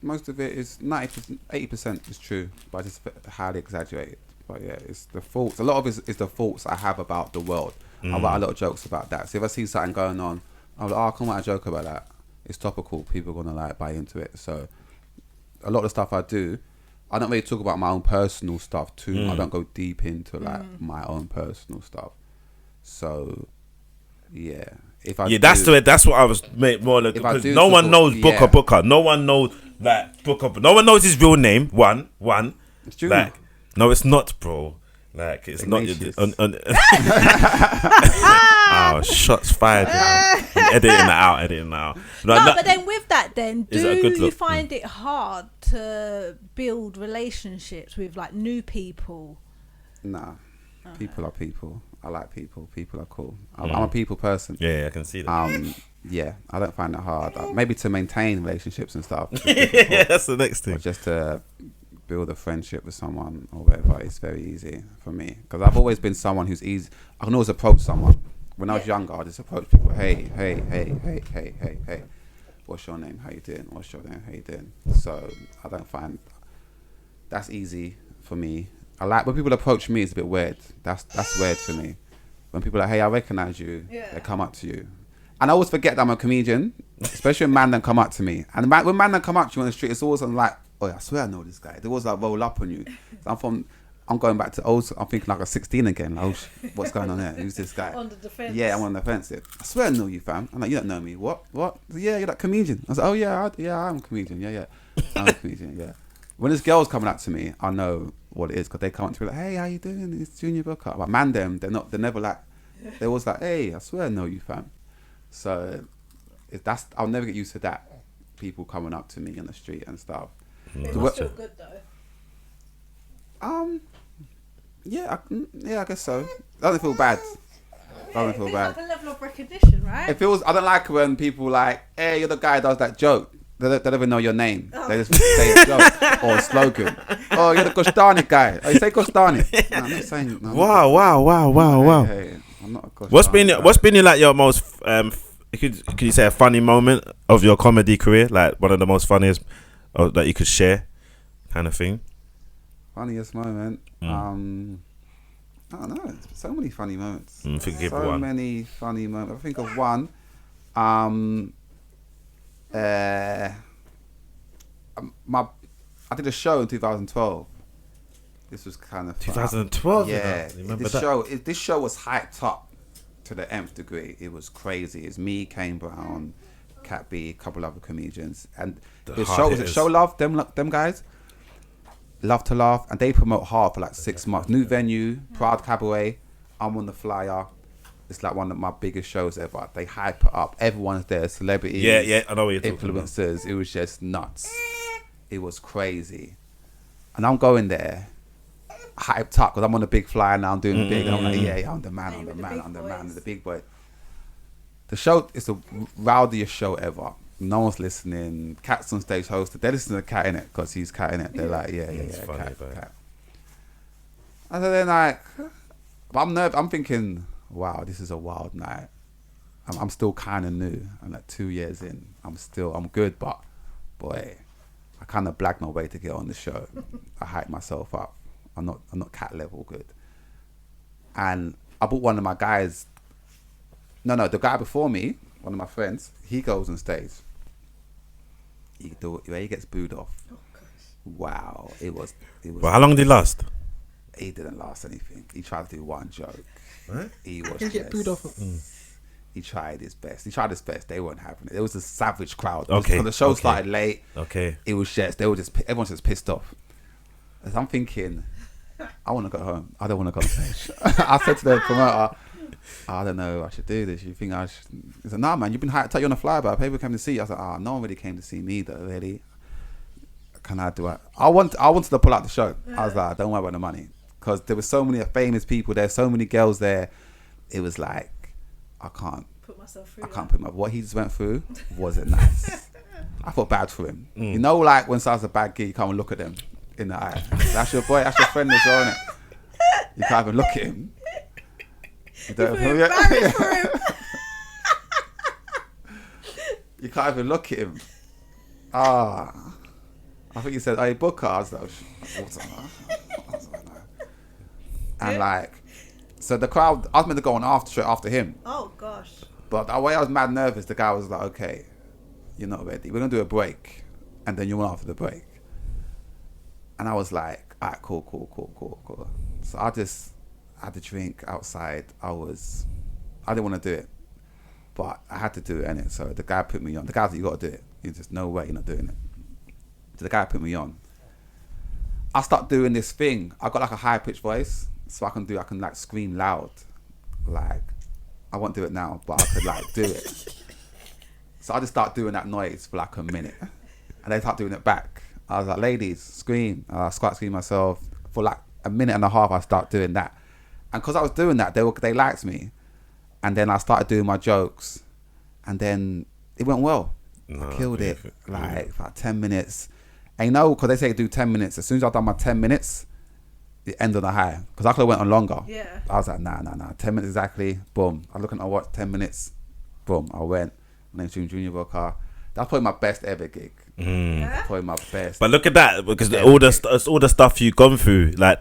most of it is 80% is true, but just highly exaggerated. But yeah, it's the faults. A lot of it is the faults I have about the world. I write a lot of jokes about that. So if I see something going on, I'm like, I can write a joke about that. It's topical. People are gonna buy into it. So a lot of the stuff I do, I don't really talk about my own personal stuff too much. I don't go deep into my own personal stuff. So if I that's what I was more like, because no one knows Booker. No one knows that Booker. No one knows his real name. One. It's true. Like, no, it's not, bro. Like it's Ignatius. not. Shots fired. Editing that out. No, but then with that, do you find it hard to build relationships with like new people? Nah, people are people. I like people. People are cool. I'm a people person. Yeah, I can see that. I don't find it hard. Maybe to maintain relationships and stuff. Yeah, that's the next thing. Or just to build a friendship with someone or whatever, it's very easy for me because I've always been someone who's easy. I can always approach someone. When I was younger, I just approach people. Hey, what's your name? How you doing? What's your name? How you doing? So I don't find that's easy for me. I like when people approach me. It's a bit weird. That's weird for me. When people are like, hey, I recognize you. They come up to you. And I always forget that I'm a comedian, especially when man then come up to me. And when man then come up to you on the street, it's always like, oh, I swear I know this guy. They always like roll up on you. So I'm going back to old. I'm thinking like a 16 again. Like, what's going on there? Who's this guy? On the defense. Yeah, I'm on the offensive. I swear I know you, fam. I'm like, you don't know me. What? Yeah, you're that comedian. I was like, oh yeah, I'm a comedian. Yeah, I'm a comedian. Yeah. When this girl's coming up to me, I know what it is because they come up to me like, hey, how you doing? It's Junior Booker. Like, man, they're never like, they're always like, hey, I swear I know you, fam. So I'll never get used to that. People coming up to me on the street and stuff. It must feel good though. Yeah, I guess so. Doesn't feel bad. Doesn't feel bad. Like a level of recognition, right? It feels. I don't like when people like, hey, you're the guy who does that joke. They don't even know your name. They just say a joke or a slogan. Oh, you're the Gostani guy. Oh, you say Gostani. No, I'm not saying. No, Wow. Hey, I'm not a Gostani. What's been like your most could you say a funny moment of your comedy career? Like one of the most funniest that you could share, kind of thing. Funniest moment. I don't know. So many funny moments. Forgive so one. many funny moments. I think of one. I did a show in 2012. This was kind of 2012. Yeah, Remember that? This show was hyped up to the nth degree. It was crazy. It's me, Kane Brown, Cat B, a couple other comedians, and the show was Show Love. Them guys. Love to Laugh, and they promote hard for like 6 months. New venue, Proud Cabaret. I'm on the flyer. It's like one of my biggest shows ever. They hype it up. Everyone's there, celebrities. Yeah, I know what you're talking about. Influencers. It was just nuts. It was crazy. And I'm going there, hyped up, because I'm on the big flyer now. I'm doing big. And I'm like, yeah, I'm the man, the big boy. The show is the rowdiest show ever. No one's listening. Cat's on stage hosted. They're listening to Cat in it because he's Cat in it. They're like, yeah, funny, Cat. And then like, but I'm nervous. I'm thinking, wow, this is a wild night. I'm still kind of new. I'm like 2 years in. I'm good, but boy, I kind of blagged my way to get on the show. I hyped myself up. I'm not Cat level good. And I brought one of my guys. No, the guy before me, one of my friends, he goes on stage. He gets booed off. Oh, wow, it was. Well, how long did he last? He didn't last anything. He tried to do one joke. What? He was get booed off. He tried his best. They weren't having it. It was a savage crowd. Okay. The show started late. Okay. It was everyone's just pissed off. As I'm thinking, I want to go home. I don't want to go on stage. I said to the promoter, I don't know, I should do this. You think I should? He said, nah, man, you've been hyped up. You're on a flyer, people came to see you. I was like, no one really came to see me, though, really. Can I do it? I wanted to pull out the show. I was like, don't worry about the money. Because there were so many famous people there, so many girls there. It was like, I can't put what he just went through wasn't nice. I felt bad for him. You know, like when someone's a bad gig, you can't even look at them in the eye. That's your boy, that's your friend as well, innit? You can't even look at him. You can't even look at him. I think he said, hey, Booker. I was like, and like, so the crowd, I was meant to go on straight after him. Oh gosh. But the way I was mad nervous, the guy was like, okay, you're not ready. We're going to do a break. And then you're on after the break. And I was like, all right, cool. So I just had a drink outside. I didn't want to do it. But I had to do it, innit? So the guy put me on. The guy's like, you got to do it. He's just, no way you're not doing it. So the guy put me on. I start doing this thing. I got like a high pitched voice. So I can like scream loud. Like, I won't do it now, but I could like do it. So I just start doing that noise for like a minute. And they start doing it back. I was like, ladies, scream. I start screaming myself. For like a minute and a half, I start doing that. And because I was doing that, they liked me. And then I started doing my jokes. And then it went well. I killed it. Like, for 10 minutes. And you know, because they say do 10 minutes. As soon as I've done my 10 minutes, the end of the high. Because I could have went on longer. Yeah. I was like, nah. 10 minutes exactly. Boom. I look at my watch, 10 minutes. Boom. I went. My name's Junior Booker. That's probably my best ever gig. Yeah? Probably my best. But look at that, because all the stuff you've gone through, like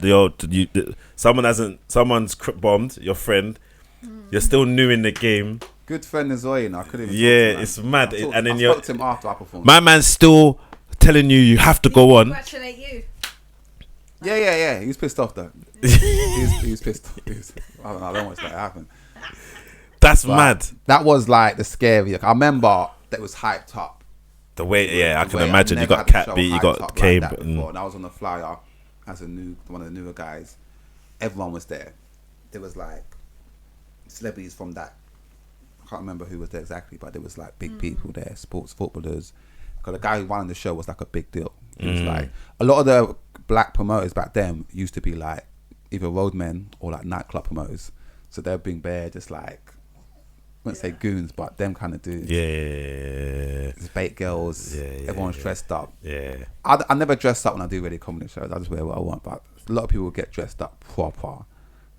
someone's bombed your friend. You're still new in the game. Good friend as well, you know. I couldn't even Yeah, talk to him. it's mad. And then I spoke to him after I performed. My man's still telling you have to go on. Congratulate you. Yeah. He was pissed off though. he was pissed off. I don't know what's that happened. That's mad. That was like the scary. I remember that was hyped up. The way, I can imagine. You got Cat B, you got Kane. Like and I was on the flyer as one of the newer guys. Everyone was there. There was like celebrities from that. I can't remember who was there exactly, but there was like big people there, sports footballers. Because the guy who won the show was like a big deal. It was like a lot of the black promoters back then used to be like either roadmen or like nightclub promoters. So they're being bare, just like, I wouldn't say goons, but them kind of dudes. Yeah. There's bait girls. Everyone's dressed up. Yeah. I never dress up when I do really comedy shows. I just wear what I want. But a lot of people get dressed up proper.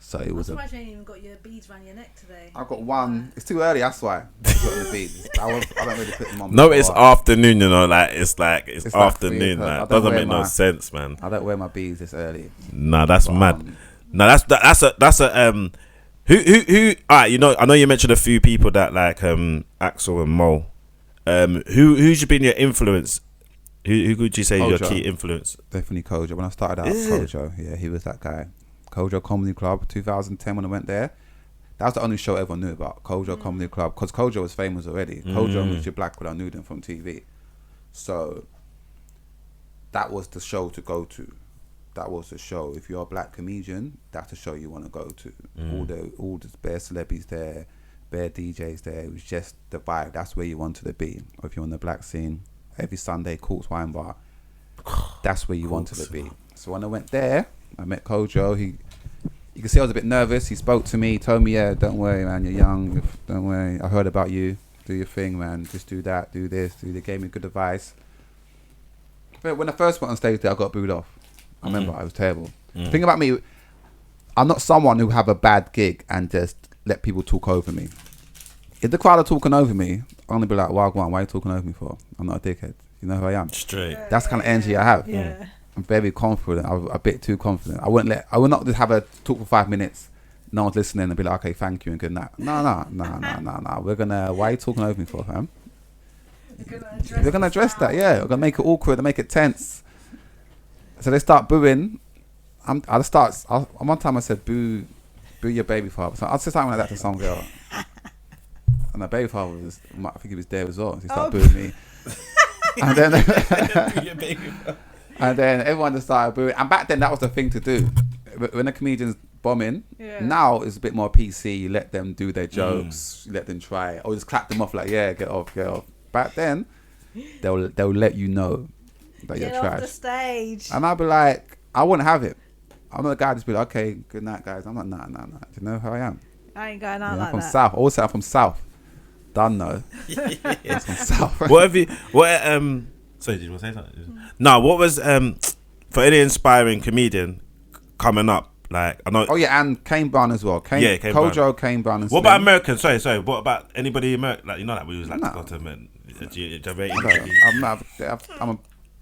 So it was. I'm surprised you ain't even got your beads around your neck today. I've got one. It's too early. That's why. I got the beads. I don't really put them on. No, it's afternoon. You know, like it's afternoon. Like, Like doesn't make no sense, man. I don't wear my beads this early. Nah, that's mad. Nah, that's a who. All right, you know, I know you mentioned a few people that like Axel and Mo. Who's been your influence? Who would you say is your key influence? Definitely Kojo. When I started out, Kojo. Yeah, he was that guy. Kojo Comedy Club, 2010 when I went there. That was the only show everyone knew about, Kojo Comedy Club, because Kojo was famous already. Kojo and Richard Blackwood, I knew them from TV. So that was the show to go to. That was the show. If you're a black comedian, that's the show you want to go to. All the bare celebrities there, bare DJs there. It was just the vibe. That's where you wanted to be. Or if you're on the black scene, every Sunday, Courts Wine Bar, that's where you wanted to be. So when I went there, I met Kojo. You can see I was a bit nervous. He spoke to me, told me, yeah, don't worry, man, you're young. Don't worry. I heard about you. Do your thing, man. Just do that, do this, do that. Gave me good advice. But when I first went on stage there, I got booed off. I remember, it was terrible. The thing about me, I'm not someone who have a bad gig and just let people talk over me. If the crowd are talking over me, I'm going to be like, Wagwan, why are you talking over me for? I'm not a dickhead. You know who I am? Straight. That's the kind of energy I have. Yeah. I'm very confident. I'm a bit too confident. I would not just have a talk for 5 minutes. No one's listening and be like, okay, thank you and good night. No. Why are you talking over me for, fam? We're gonna address that. Yeah, we're gonna make it awkward and make it tense. So they start booing. One time I said, boo your baby father. So I said something like that to some girl, and my baby father was, I think he was there as well. So he started booing me, and then. And then everyone just started booing. And back then, that was the thing to do. When a comedian's bombing, now it's a bit more PC. You let them do their jokes. You let them try. Or just clap them off like, yeah, get off. Back then, they'll let you know that you're trash. Get off the stage. And I'll be like, I wouldn't have it. I'm not a guy just be like, okay, good night, guys. I'm like, nah. Do you know who I am? I ain't going out I'm like from that. South. Also, I'm from South. Done though. I'm from South. Sorry, did you want to say something? No, what was for any inspiring comedian coming up? Like I know. Oh yeah, and Kane Brown as well. Kojo, Kane Brown. And what about American? Sorry. What about anybody American? Like you know, like we was like to go to I'm a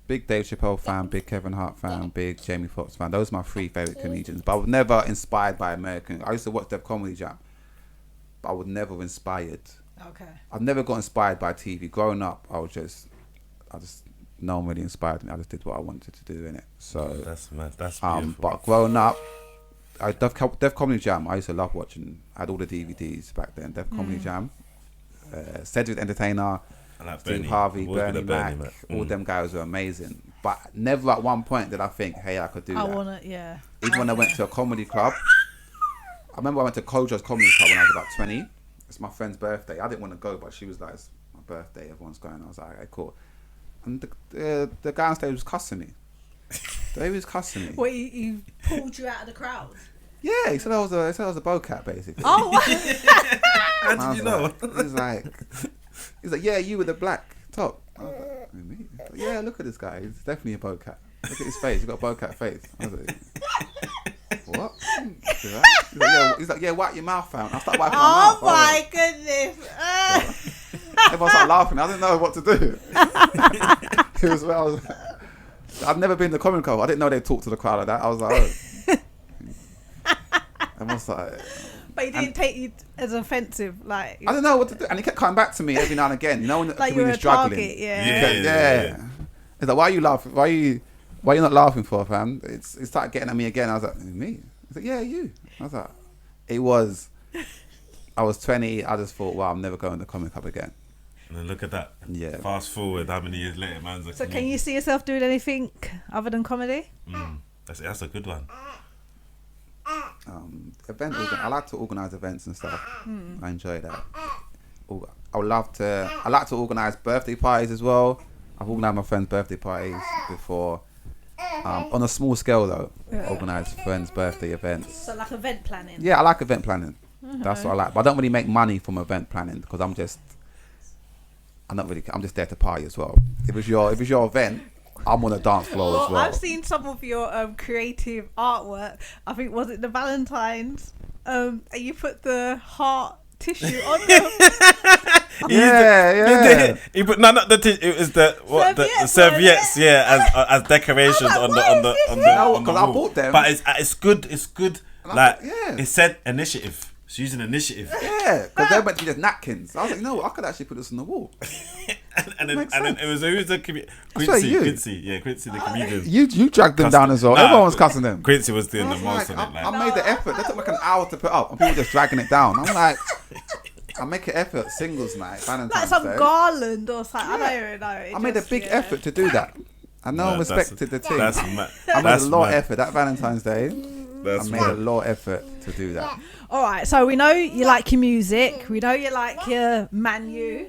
big Dave Chappelle fan, big Kevin Hart fan, big Jamie Foxx fan. Those are my 3 favorite comedians. But I was never inspired by American. I used to watch their comedy jam, but I was never inspired. Okay. I've never got inspired by TV. Growing up, I just no one really inspired me. I just did what I wanted to do in it. So that's mad. That's beautiful. But growing up, Def Comedy Jam, I used to love watching. I had all the DVDs back then. Def Comedy Jam, Cedric the Entertainer, Steve Harvey, Bernie Mac, all them guys were amazing. But never at one point did I think, hey, I could do that. Even when I went to a comedy club, I remember I went to Kojo's Comedy Club when I was about 20. It's my friend's birthday. I didn't want to go, but she was like, it's my birthday, everyone's going. I was like, okay, cool. And the guy on stage was cussing me. He was cussing me. What, he pulled you out of the crowd? Yeah, he said I was a bowcat, basically. Oh, how did you know? He's like, yeah, you with the black top. Me? Yeah, look at this guy. He's definitely a bowcat. Look at his face. He's got a bowcat face. I was like, what? He's like, yeah, wipe your mouth out. I started wiping my mouth. Oh my goodness. Everyone started laughing. I didn't know what to do. It was where I was. I've never been to the comedy club. I didn't know they'd talk to the crowd like that. I was like, oh. Everyone's like. But he didn't take you as offensive, like. I don't know what to do, and he kept coming back to me every now and again. You know when like you were a struggling. Target, yeah. It's like, why are you laughing? Why why are you not laughing for, fam? It started getting at me again. I was like, me? He's like, yeah, you. I was like, I was 20. I just thought, well, I'm never going to Comic Club again. And then look at that. Yeah. Fast forward, how many years later, man's like. So can you see yourself doing anything other than comedy? That's a good one. I like to organise events and stuff. I enjoy that. I like to organise birthday parties as well. I've organised my friends' birthday parties before. On a small scale though, organise friends' birthday events. So like event planning. Yeah, I like event planning. That's what I like. But I don't really make money from event planning because I'm just there to party as well. If it's your event, I'm on a dance floor as well. I've seen some of your creative artwork. I think, was it the Valentine's? And you put the heart tissue on them. Yeah. He put not the tissue. It was the serviettes. Yeah, as decorations on the wall. Because I bought them. But it's good. It's good. Like yeah. it said initiative. She's using initiative. Yeah, because they're meant to be just napkins. I was like, no, I could actually put this on the wall. and then it was who's the Quincy, the comedian. You dragged them down as well. Everyone was cussing them. Quincy was doing the most on it. I made the effort. That took like an hour to put up, and people just dragging it down. I'm like, I make an effort. Singles night, Valentine's Like some Day. garland or something. I don't even know. I made a big effort to do that. And no one respected the team. I made a lot of effort that Valentine's Day. I made a lot of effort to do that. All right, so we know you like your music. We know you like your manu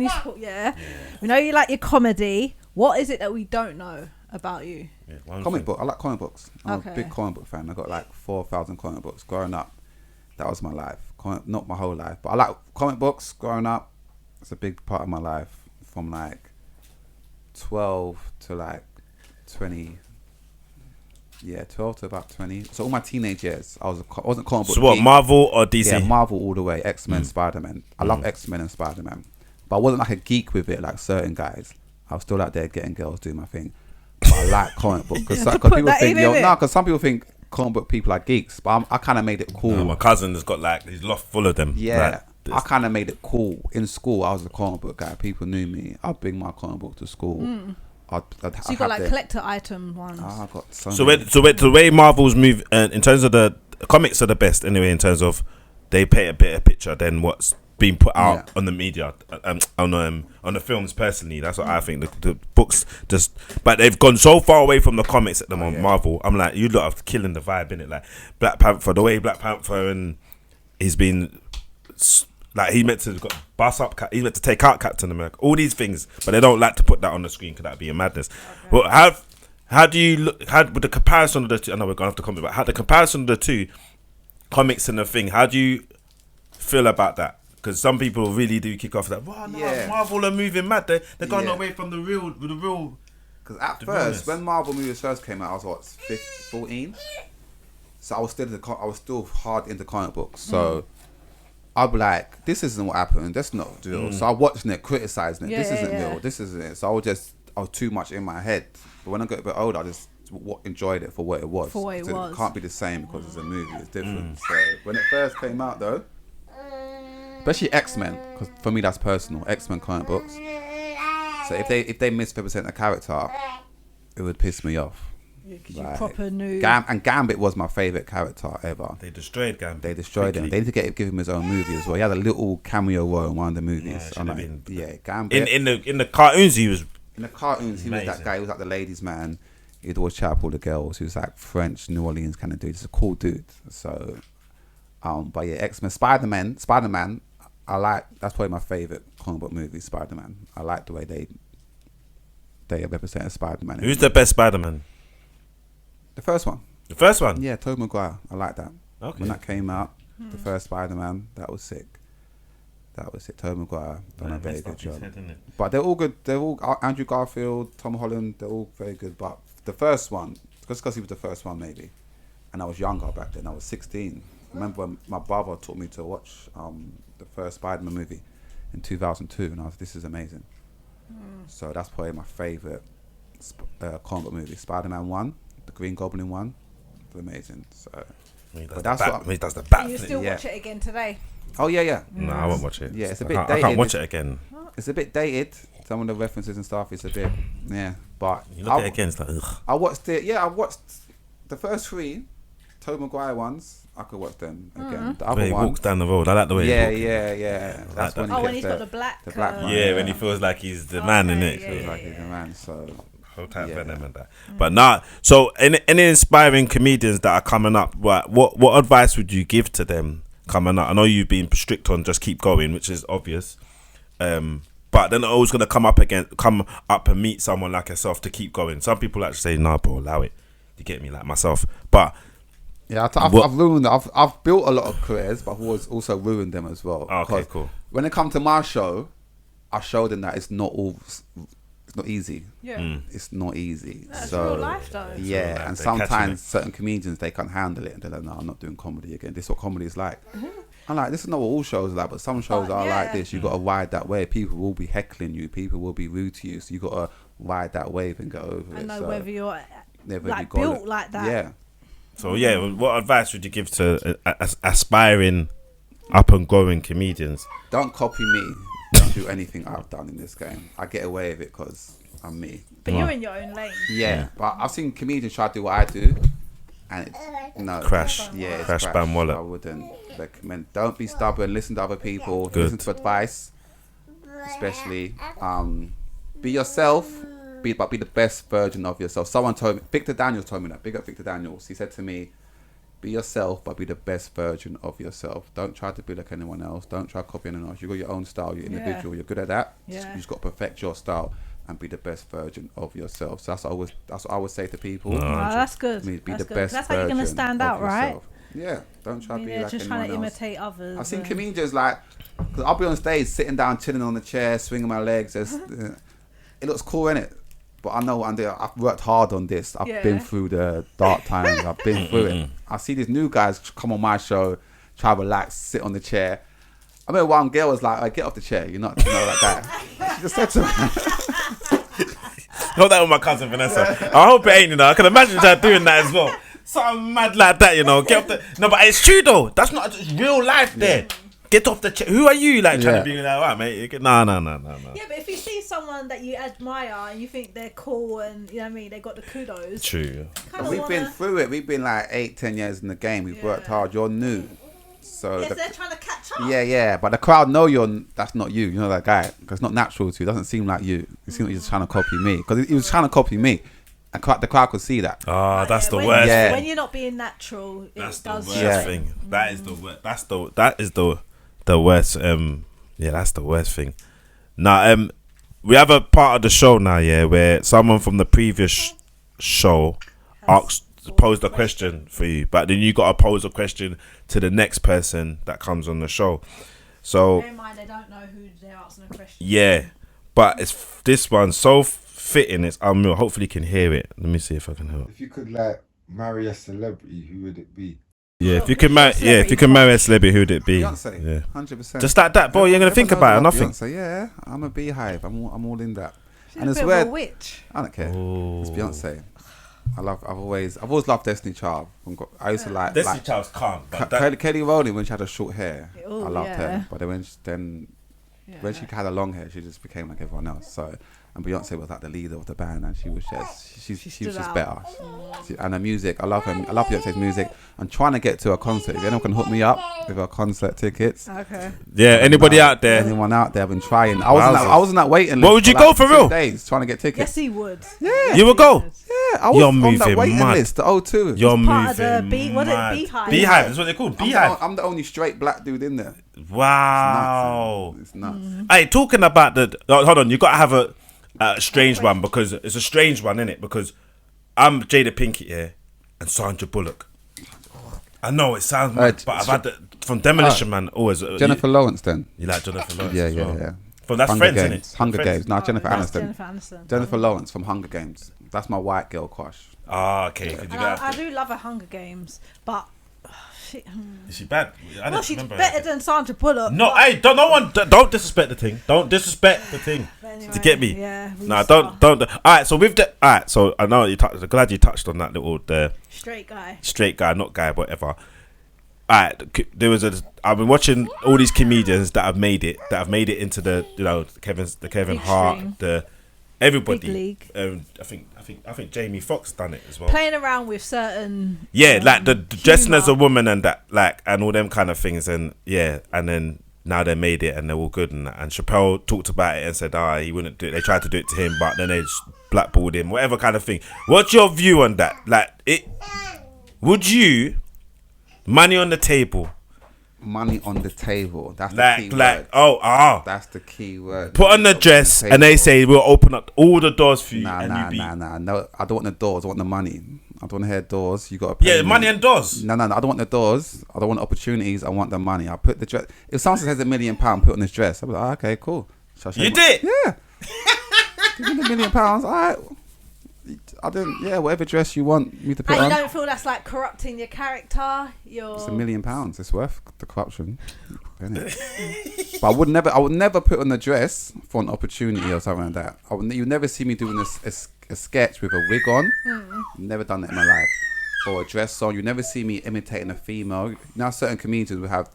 sport. Yeah. We know you like your comedy. What is it that we don't know about you? Comic book. I like comic books. I'm a big comic book fan. I got like 4,000 comic books growing up. That was my life. Not my whole life, but I like comic books growing up. It's a big part of my life from like 12 to like 20. Yeah, 12 to about 20. So all my teenage years, I wasn't comic book. So what, Marvel or DC? Yeah, Marvel all the way. X-Men, Spider-Man. I love X-Men and Spider-Man. But I wasn't like a geek with it like certain guys. I was still out there getting girls, doing my thing. But I like comic book. Because people think, because some people think comic book people are geeks. But I kind of made it cool. No, my cousin has got like, he's loft full of them. Yeah. I kind of made it cool. In school, I was a comic book guy. People knew me. I'd bring my comic book to school. So you got like collector item ones. I got so the way Marvel's move in terms of the comics are the best anyway. In terms of they paint a better picture than what's being put out on the media, on the films. Personally, that's what I think. The books but they've gone so far away from the comics at the moment. Marvel, I'm like, you lot are killing the vibe, innit? Like Black Panther, the way Black Panther and he's been. Like he meant to bust up, he meant to take out Captain America, all these things, but they don't like to put that on the screen because that'd be a madness. Okay. Well, how do you look? With the comparison of the two? I know we're gonna have to comment, but how the comparison of the two comics and the thing? How do you feel about that? Because some people really do kick off that. Wow, no, Marvel are moving mad. They're going away from the real. Because at first, when Marvel movies first came out, I was 14. So I was still hard into comic books. So. I'd be like, this isn't what happened. That's not real. So I watching it, criticizing it. This isn't real. This isn't it. So I was too much in my head. But when I got a bit older, I just enjoyed it for what it was. It can't be the same because it's a movie. It's different. So when it first came out, though, especially X-Men, because for me that's personal. X-Men comic books. So if they misrepresent a character, it would piss me off. Like, proper new. And Gambit was my favourite character ever. They destroyed Gambit. They destroyed him. They need to give him his own movie as well. He had a little cameo role in one of the movies. Gambit. In the cartoons, he was. In the cartoons, he was that guy. He was like the ladies' man. He'd always chat up all the girls. He was like French, New Orleans kind of dude. He's a cool dude. So, but yeah, X-Men, Spider-Man. That's probably my favourite comic book movie. Spider-Man. I like the way they represent Spider-Man. Who's the best Spider-Man? The first one. The first one? Yeah, Tobey Maguire. I like that. Okay. When that came out, the first Spider-Man, that was sick. Tobey Maguire done a very good job. But they're all good. They're all Andrew Garfield, Tom Holland. They're all very good. But the first one, just because he was the first one, maybe, and I was younger back then. I was 16. I remember when my brother taught me to watch the first Spider-Man movie in 2002, and I was, this is amazing. So that's probably my favorite comic book movie. Spider-Man 1. The Green Goblin one, was amazing. So, that's the bat. You still watch it again today? Oh yeah. No, I won't watch it. Yeah, it's a bit dated. I can't watch it again. It's a bit dated. Some of the references and stuff. It's a bit, But You look at it again, it's like, ugh. I watched it. Yeah, I watched the first 3 Tobey Maguire ones. I could watch them again. The Where other he ones. walks down the road. I like the way Yeah, he walks. yeah. That's that. when Oh, when he he's gets got the black. the black one. Yeah, when he feels like he's the man in it. yeah, Feels yeah, like he's a man. So Whole type Yeah. Venom and that. But nah. So any inspiring comedians that are coming up, what advice would you give to them coming up? I know you've been strict on just keep going, which is obvious. But then always gonna come up and meet someone like yourself to keep going. Some people actually say, nah, bro, allow it. You get me, like myself. But yeah, I've ruined. I've built a lot of careers, but I've also ruined them as well. Okay, cool. When it comes to my show, I show them that it's not easy. Yeah. It's not easy. That's so real life, though. It's real yeah, life. and They're catching sometimes it. certain comedians they can't handle it, and they're like, "No, I'm not doing comedy again. This is what comedy is like." I'm like, this is not what all shows are like, but some shows But are like yeah. this. You got to ride that wave. People will be heckling you. People will be rude to you. So you got to ride that wave and go over it. I know So whether you're never like you got built it. like that. Yeah. So yeah, what advice would you give to aspiring up and going comedians? Don't copy me. Don't do anything I've done in this game. I get away with it because I'm me. But you're in your own lane. Yeah, but I've seen comedians try to do what I do, and no Crash. Yeah, it's Crash, bam, wallet. I wouldn't recommend. Don't be stubborn. Listen to other people. Good. Listen to advice, especially. Be yourself. Be the best version of yourself. Someone told me. Victor Daniels told me that. Big up Victor Daniels. He said to me, "Be yourself, but be the best version of yourself. Don't try to be like anyone else. Don't try to copy anyone else. You got your own style. You're individual. You're good at that. Yeah. You just got to perfect your style." And be the best version of yourself. So that's what I would say to people. Oh, that's good. Be That's the good. best That's how you're gonna version stand of out, right? yourself. Yeah, don't try to be like just anyone trying to else. imitate others. I've seen and- comedians like, cause I'll be on stage sitting down, chilling on the chair, swinging my legs. It looks cool, innit? But I know what I'm doing. I've worked hard on this. I've Yeah. been through the dark times. I've been through it. I see these new guys come on my show, try to relax, sit on the chair. I remember one girl was like, "Get off the chair. You're not like that." She just said to me. Hold that with my cousin Vanessa. I hope it ain't, you know. I can imagine her doing that as well. Something mad like that, you know. Get off the. No, but it's true though. That's not it's real life there. Get off the chair. Who are you, like trying to be like, right, mate? No. Yeah, but if you see someone that you admire and you think they're cool and you know what I mean, they got the kudos. True. We've been through it. We've been like 8-10 years in the game. We've worked hard. You're new. So Yes, they're trying to catch up. yeah, but the crowd know that's not you. You know that guy because it's not natural to you. It doesn't seem like you. It seems like he's just trying to copy me because he was trying to copy me, and the crowd could see that. Oh, that's the when, worst. Yeah. When you're not being natural, it That's the does. worst Yeah. thing. That is the worst. That is the worst. Yeah, that's the worst thing. Now, we have a part of the show now, yeah, where someone from the previous show posed a question for you, but then you got to pose a question to the next person that comes on the show. So Bear in mind, they don't know who they're asking a question. yeah, but it's this one so fitting. It's unreal. Hopefully, you can hear it. Let me see if I can help. If you could like marry a celebrity, who would it be? Yeah, if you can marry, if you can marry a celebrity, who'd it be? Beyonce, Yeah, 100%. just like that, boy. You're gonna think about it. Nothing. Beyonce, yeah, I'm a beehive. I'm all in that. She's And a it's bit weird. of a witch. I don't care. Oh. It's Beyonce. I've always loved Destiny Child. I used to like Destiny Child's calm, but Kelly Rowland when she had her short hair. Oh, I loved yeah. her, but then when she had her long hair, she just became like everyone else. So, and Beyonce was like the leader of the band, and she was just she was stood just out. better. And her music, I love her. I love Beyonce's music. I'm trying to get to a concert. If anyone can hook me up with her concert tickets. Okay. yeah. Anybody out there? Anyone out there? I've been trying. I was in that waiting list. What would you for go like for 2 real? days trying to get Yes, tickets. he would. Yeah. You will go. Yeah, I was You're on that moving waiting mad. list. The O2. You're part of moving the mad. Beehive? Beehive. That's what they're called. Beehive. I'm the only straight black dude in there. Wow. It's nuts. Hey, talking about hold on. You got to have a strange one because it's a strange one, innit? Because I'm Jada Pinkett here and Sandra Bullock. I know it sounds mad, but I've had from Demolition Man always. Jennifer Lawrence then. You like Jennifer Lawrence? Yeah, as well? yeah. But that's Hunger Friends, Games. innit? Hunger Friends. Games. No, Jennifer That's Aniston. Jennifer Aniston. Jennifer Lawrence from Hunger Games. That's my white girl crush. Ah, okay. Could you And get I do love her Hunger Games, but she, Is she bad? I no, don't she's remember her. better than Sandra Bullock. No, hey, don't disrespect the thing. Don't disrespect the thing. But anyway, to get me. Yeah. No, don't. All right, so with the, all right, so I know I'm glad you touched on that little Straight guy. straight guy, not guy, whatever. Alright, I've been watching all these comedians that have made it into the Kevin Big Hart, stream. the everybody. Big league. I think Jamie Foxx done it as well. Playing around with certain. Like the dressing as a humour. woman and that, like, and all them kind of things, and and then now they made it and they're all good, and Chappelle talked about it and said, he wouldn't do it. They tried to do it to him, but then they just blackballed him, whatever kind of thing. What's your view on that? Like, would you money on the table? Money on the table. That's the key word. That's the key word. Put on the dress and they say we'll open up all the doors for you. Nah. No, I don't want the doors. I want the money. I don't want to hear doors. You got to pay me. Money and doors. No. I don't want the doors. I don't want opportunities. I want the money. I put the dress. If someone says £1 million, put on this dress, I'll be like, okay, cool. You did? Yeah. Give me the £1 million. All right. I don't. Yeah, whatever dress you want me to put And on. you don't feel that's like corrupting your character? It's £1 million. It's worth the corruption. But I would never put on a dress for an opportunity or something like that. You never see me doing a sketch with a wig on. Never done that in my life. Or a dress on. You never see me imitating a female. Now certain comedians will have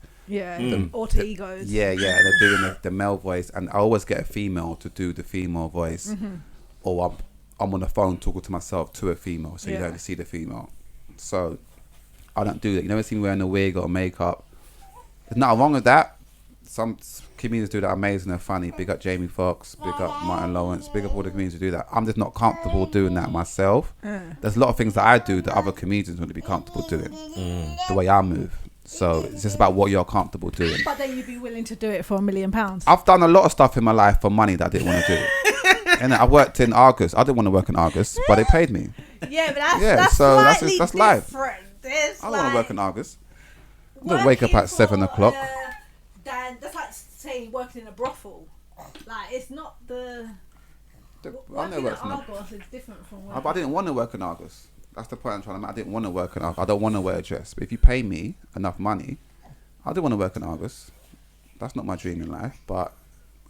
alter egos. Yeah, they're doing the male voice, and I always get a female to do the female voice, or I'm on the phone talking to myself to a female, so you don't see the female. So I don't do that. You never see me wearing a wig or makeup. There's nothing wrong with that. Some comedians do that amazing and funny. Big up Jamie Foxx, big up Martin Lawrence, big up all the comedians who do that. I'm just not comfortable doing that myself. There's a lot of things that I do that other comedians wouldn't be comfortable doing, the way I move. So it's just about what you're comfortable doing. But then you'd be willing to do it for £1 million. I've done a lot of stuff in my life for money that I didn't want to do. And I worked in Argus. I didn't want to work in Argus, but they paid me. Yeah, but that's life. I don't want to work in Argus. I don't wake up at 7 o'clock. Dan, that's like saying working in a brothel. Like, it's not the. Working in Argos is different from working. But I didn't want to work in Argus. That's the point I'm trying to make. I didn't want to work in Argus. I don't want to wear a dress. But if you pay me enough money, I didn't want to work in Argus. That's not my dream in life. But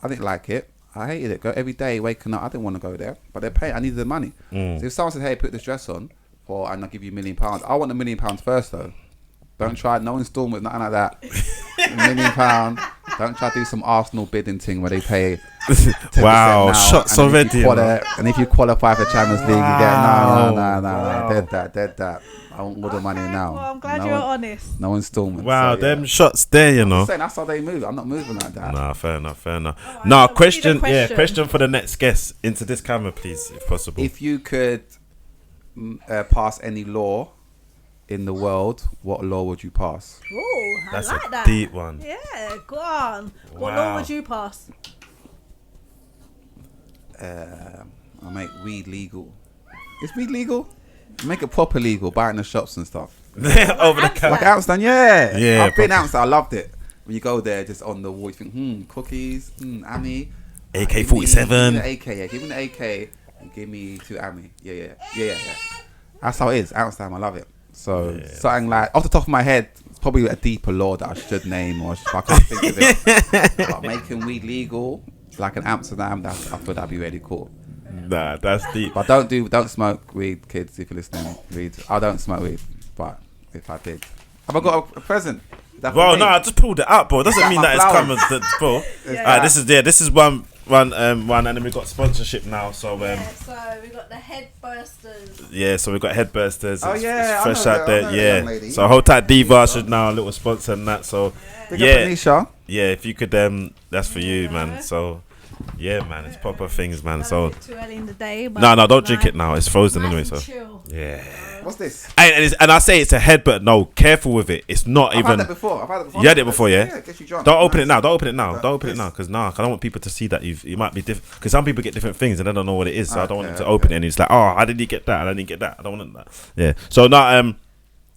I didn't like it. I hated it. Go every day waking up. I didn't want to go there. But they pay. I needed the money. So if someone said, hey, put this dress on, and I'll give you £1 million, I want £1 million first though. Don't try no installment, nothing like that. £1 million. Don't try to do some Arsenal bidding thing where they pay. Wow, now, shots already. And if you qualify for Champions League, you get no. Dead that. I want all the money now. Well, I'm glad you're honest. No installment. Wow, them shots there, you know. I'm saying that's how they move. I'm not moving like that. Nah, fair enough. Right, Nah, so question for the next guest into this camera, please, if possible. If you could pass any law in the world, what law would you pass? Oh, That's like a that. deep one. Yeah, go on. What Wow. law would you pass? I'll make weed legal. Is weed legal? Make it proper legal. Buy it in the shops and stuff. Over the counter. Like Amsterdam, yeah. Yeah, I've been to Amsterdam. I loved it. When you go there, just on the wall, you think, cookies, Ami. AK-47. Give me the AK, yeah. Give me the AK and give me 2 Ami. Yeah. That's how it is. Amsterdam, I love it. So something like, off the top of my head, it's probably a deeper law that I should name, or I can't think of it. But making weed legal, like in Amsterdam, I thought that'd be really cool. Nah, that's deep. But don't smoke weed, kids, if you're listening. Weed. I don't smoke weed, but if I did, have I got a present? Bro, no, I just pulled it up, bro. It doesn't mean that it's coming, bro. This is one, and then we got sponsorship now. So so we got the head bursters. Yeah, so we got head bursters. Oh, yeah, it's fresh I know out that, there. young lady. So hold tight, Diva should now a little sponsor and that. So Big up Anisha. if you could, that's for you, man. So. Yeah, man, it's proper things, man. So Too early in the day. But no, don't drink it now. It's frozen anyway. So chill. yeah. What's this? And I say it's a head, but no, careful with it. It's not I've even. had that before. You had it before, yeah. Yeah, it gets you drunk. Don't open Nice. it now. Don't open it now, because I don't want people to see that you might be different. Because some people get different things and they don't know what it is. So I don't want them to open it and it's like, oh, I didn't get that. I didn't get that. I don't want that. Yeah. So now,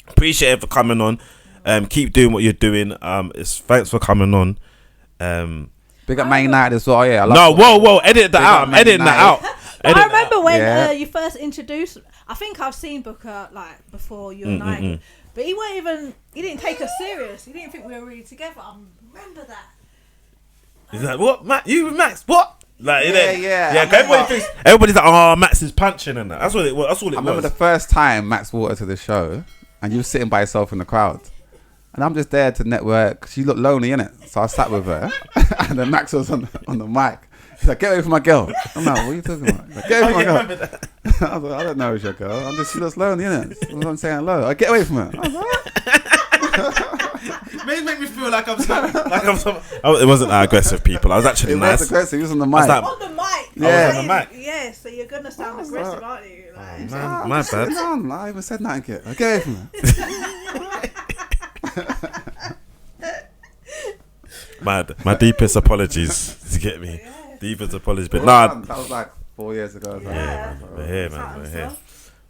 appreciate it for coming on. Keep doing what you're doing. Thanks for coming on. Big up Man United as well. Yeah. Whoa. Edit that out. Edit that out. I remember when you first introduced. I think I've seen Booker like before you and I, but he didn't take us serious. He didn't think we were really together. I remember that. He's like, what, Matt? You with Max? What? Like, Yeah. Everybody's like, oh, Max is punching and that. That's what it was. That's all it was. I remember the first time Max walked to the show, and you were sitting by yourself in the crowd. And I'm just there to network. She looked lonely, innit? So I sat with her. And then Max was on the mic. He's like, get away from my girl. I'm like, what are you talking about? He's like, get away from my girl. I was like, I don't know it's your girl. I'm just, she looks lonely, innit? I'm saying hello. I get away from her. I was like, Make me feel like I'm it wasn't that aggressive, people. I was actually it nice. was aggressive. He was on the mic. like- On the mic. Yeah. on the mic. Yeah, so you're gonna sound aggressive, aren't you? Like, Man, my bad. I haven't said nothing yet. I get away from her. My deepest apologies. To get me, deepest apologies. But nah, That was like 4 years ago. yeah, man, we're here, man. We're here.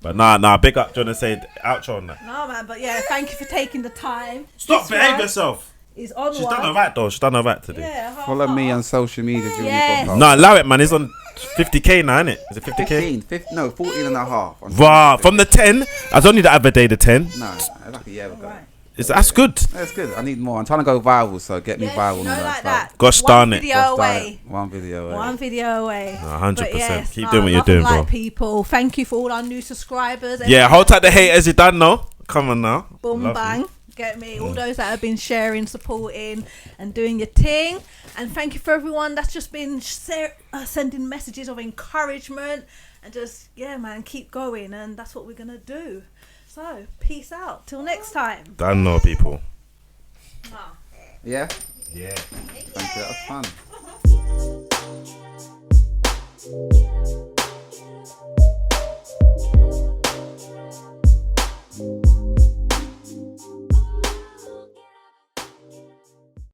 But nah, big up. Do you want to say outro on that? no, man, but yeah, thank you for taking the time. Stop, This behave one yourself. is on She's one. done alright though. She's done alright today. Yeah, Follow me on social media. Yes. Junior No, allow it, man. He's on 50k now, innit? Is it 50k? 14 and a half. Wow, from the 10. I was only the other day the 10. No, like a year ago. Right. That's good. That's good. I need more. I'm trying to go viral, so get me viral. No, on like stuff. that. Gosh darn it. Video away. One video away. One video away. 100%. But yes, Keep doing what you're love and doing, light, bro. people. Thank you for all our new subscribers. Yeah, hold tight the haters. You done now. Come on now. Boom Love bang. you. Get me. All those that have been sharing, supporting, and doing your thing. And thank you for everyone that's just been sending messages of encouragement and just, yeah, man, keep going. And that's what we're going to do. So, peace out. Till next time. Done now, people. Yeah. Yeah. Thank you. That was fun.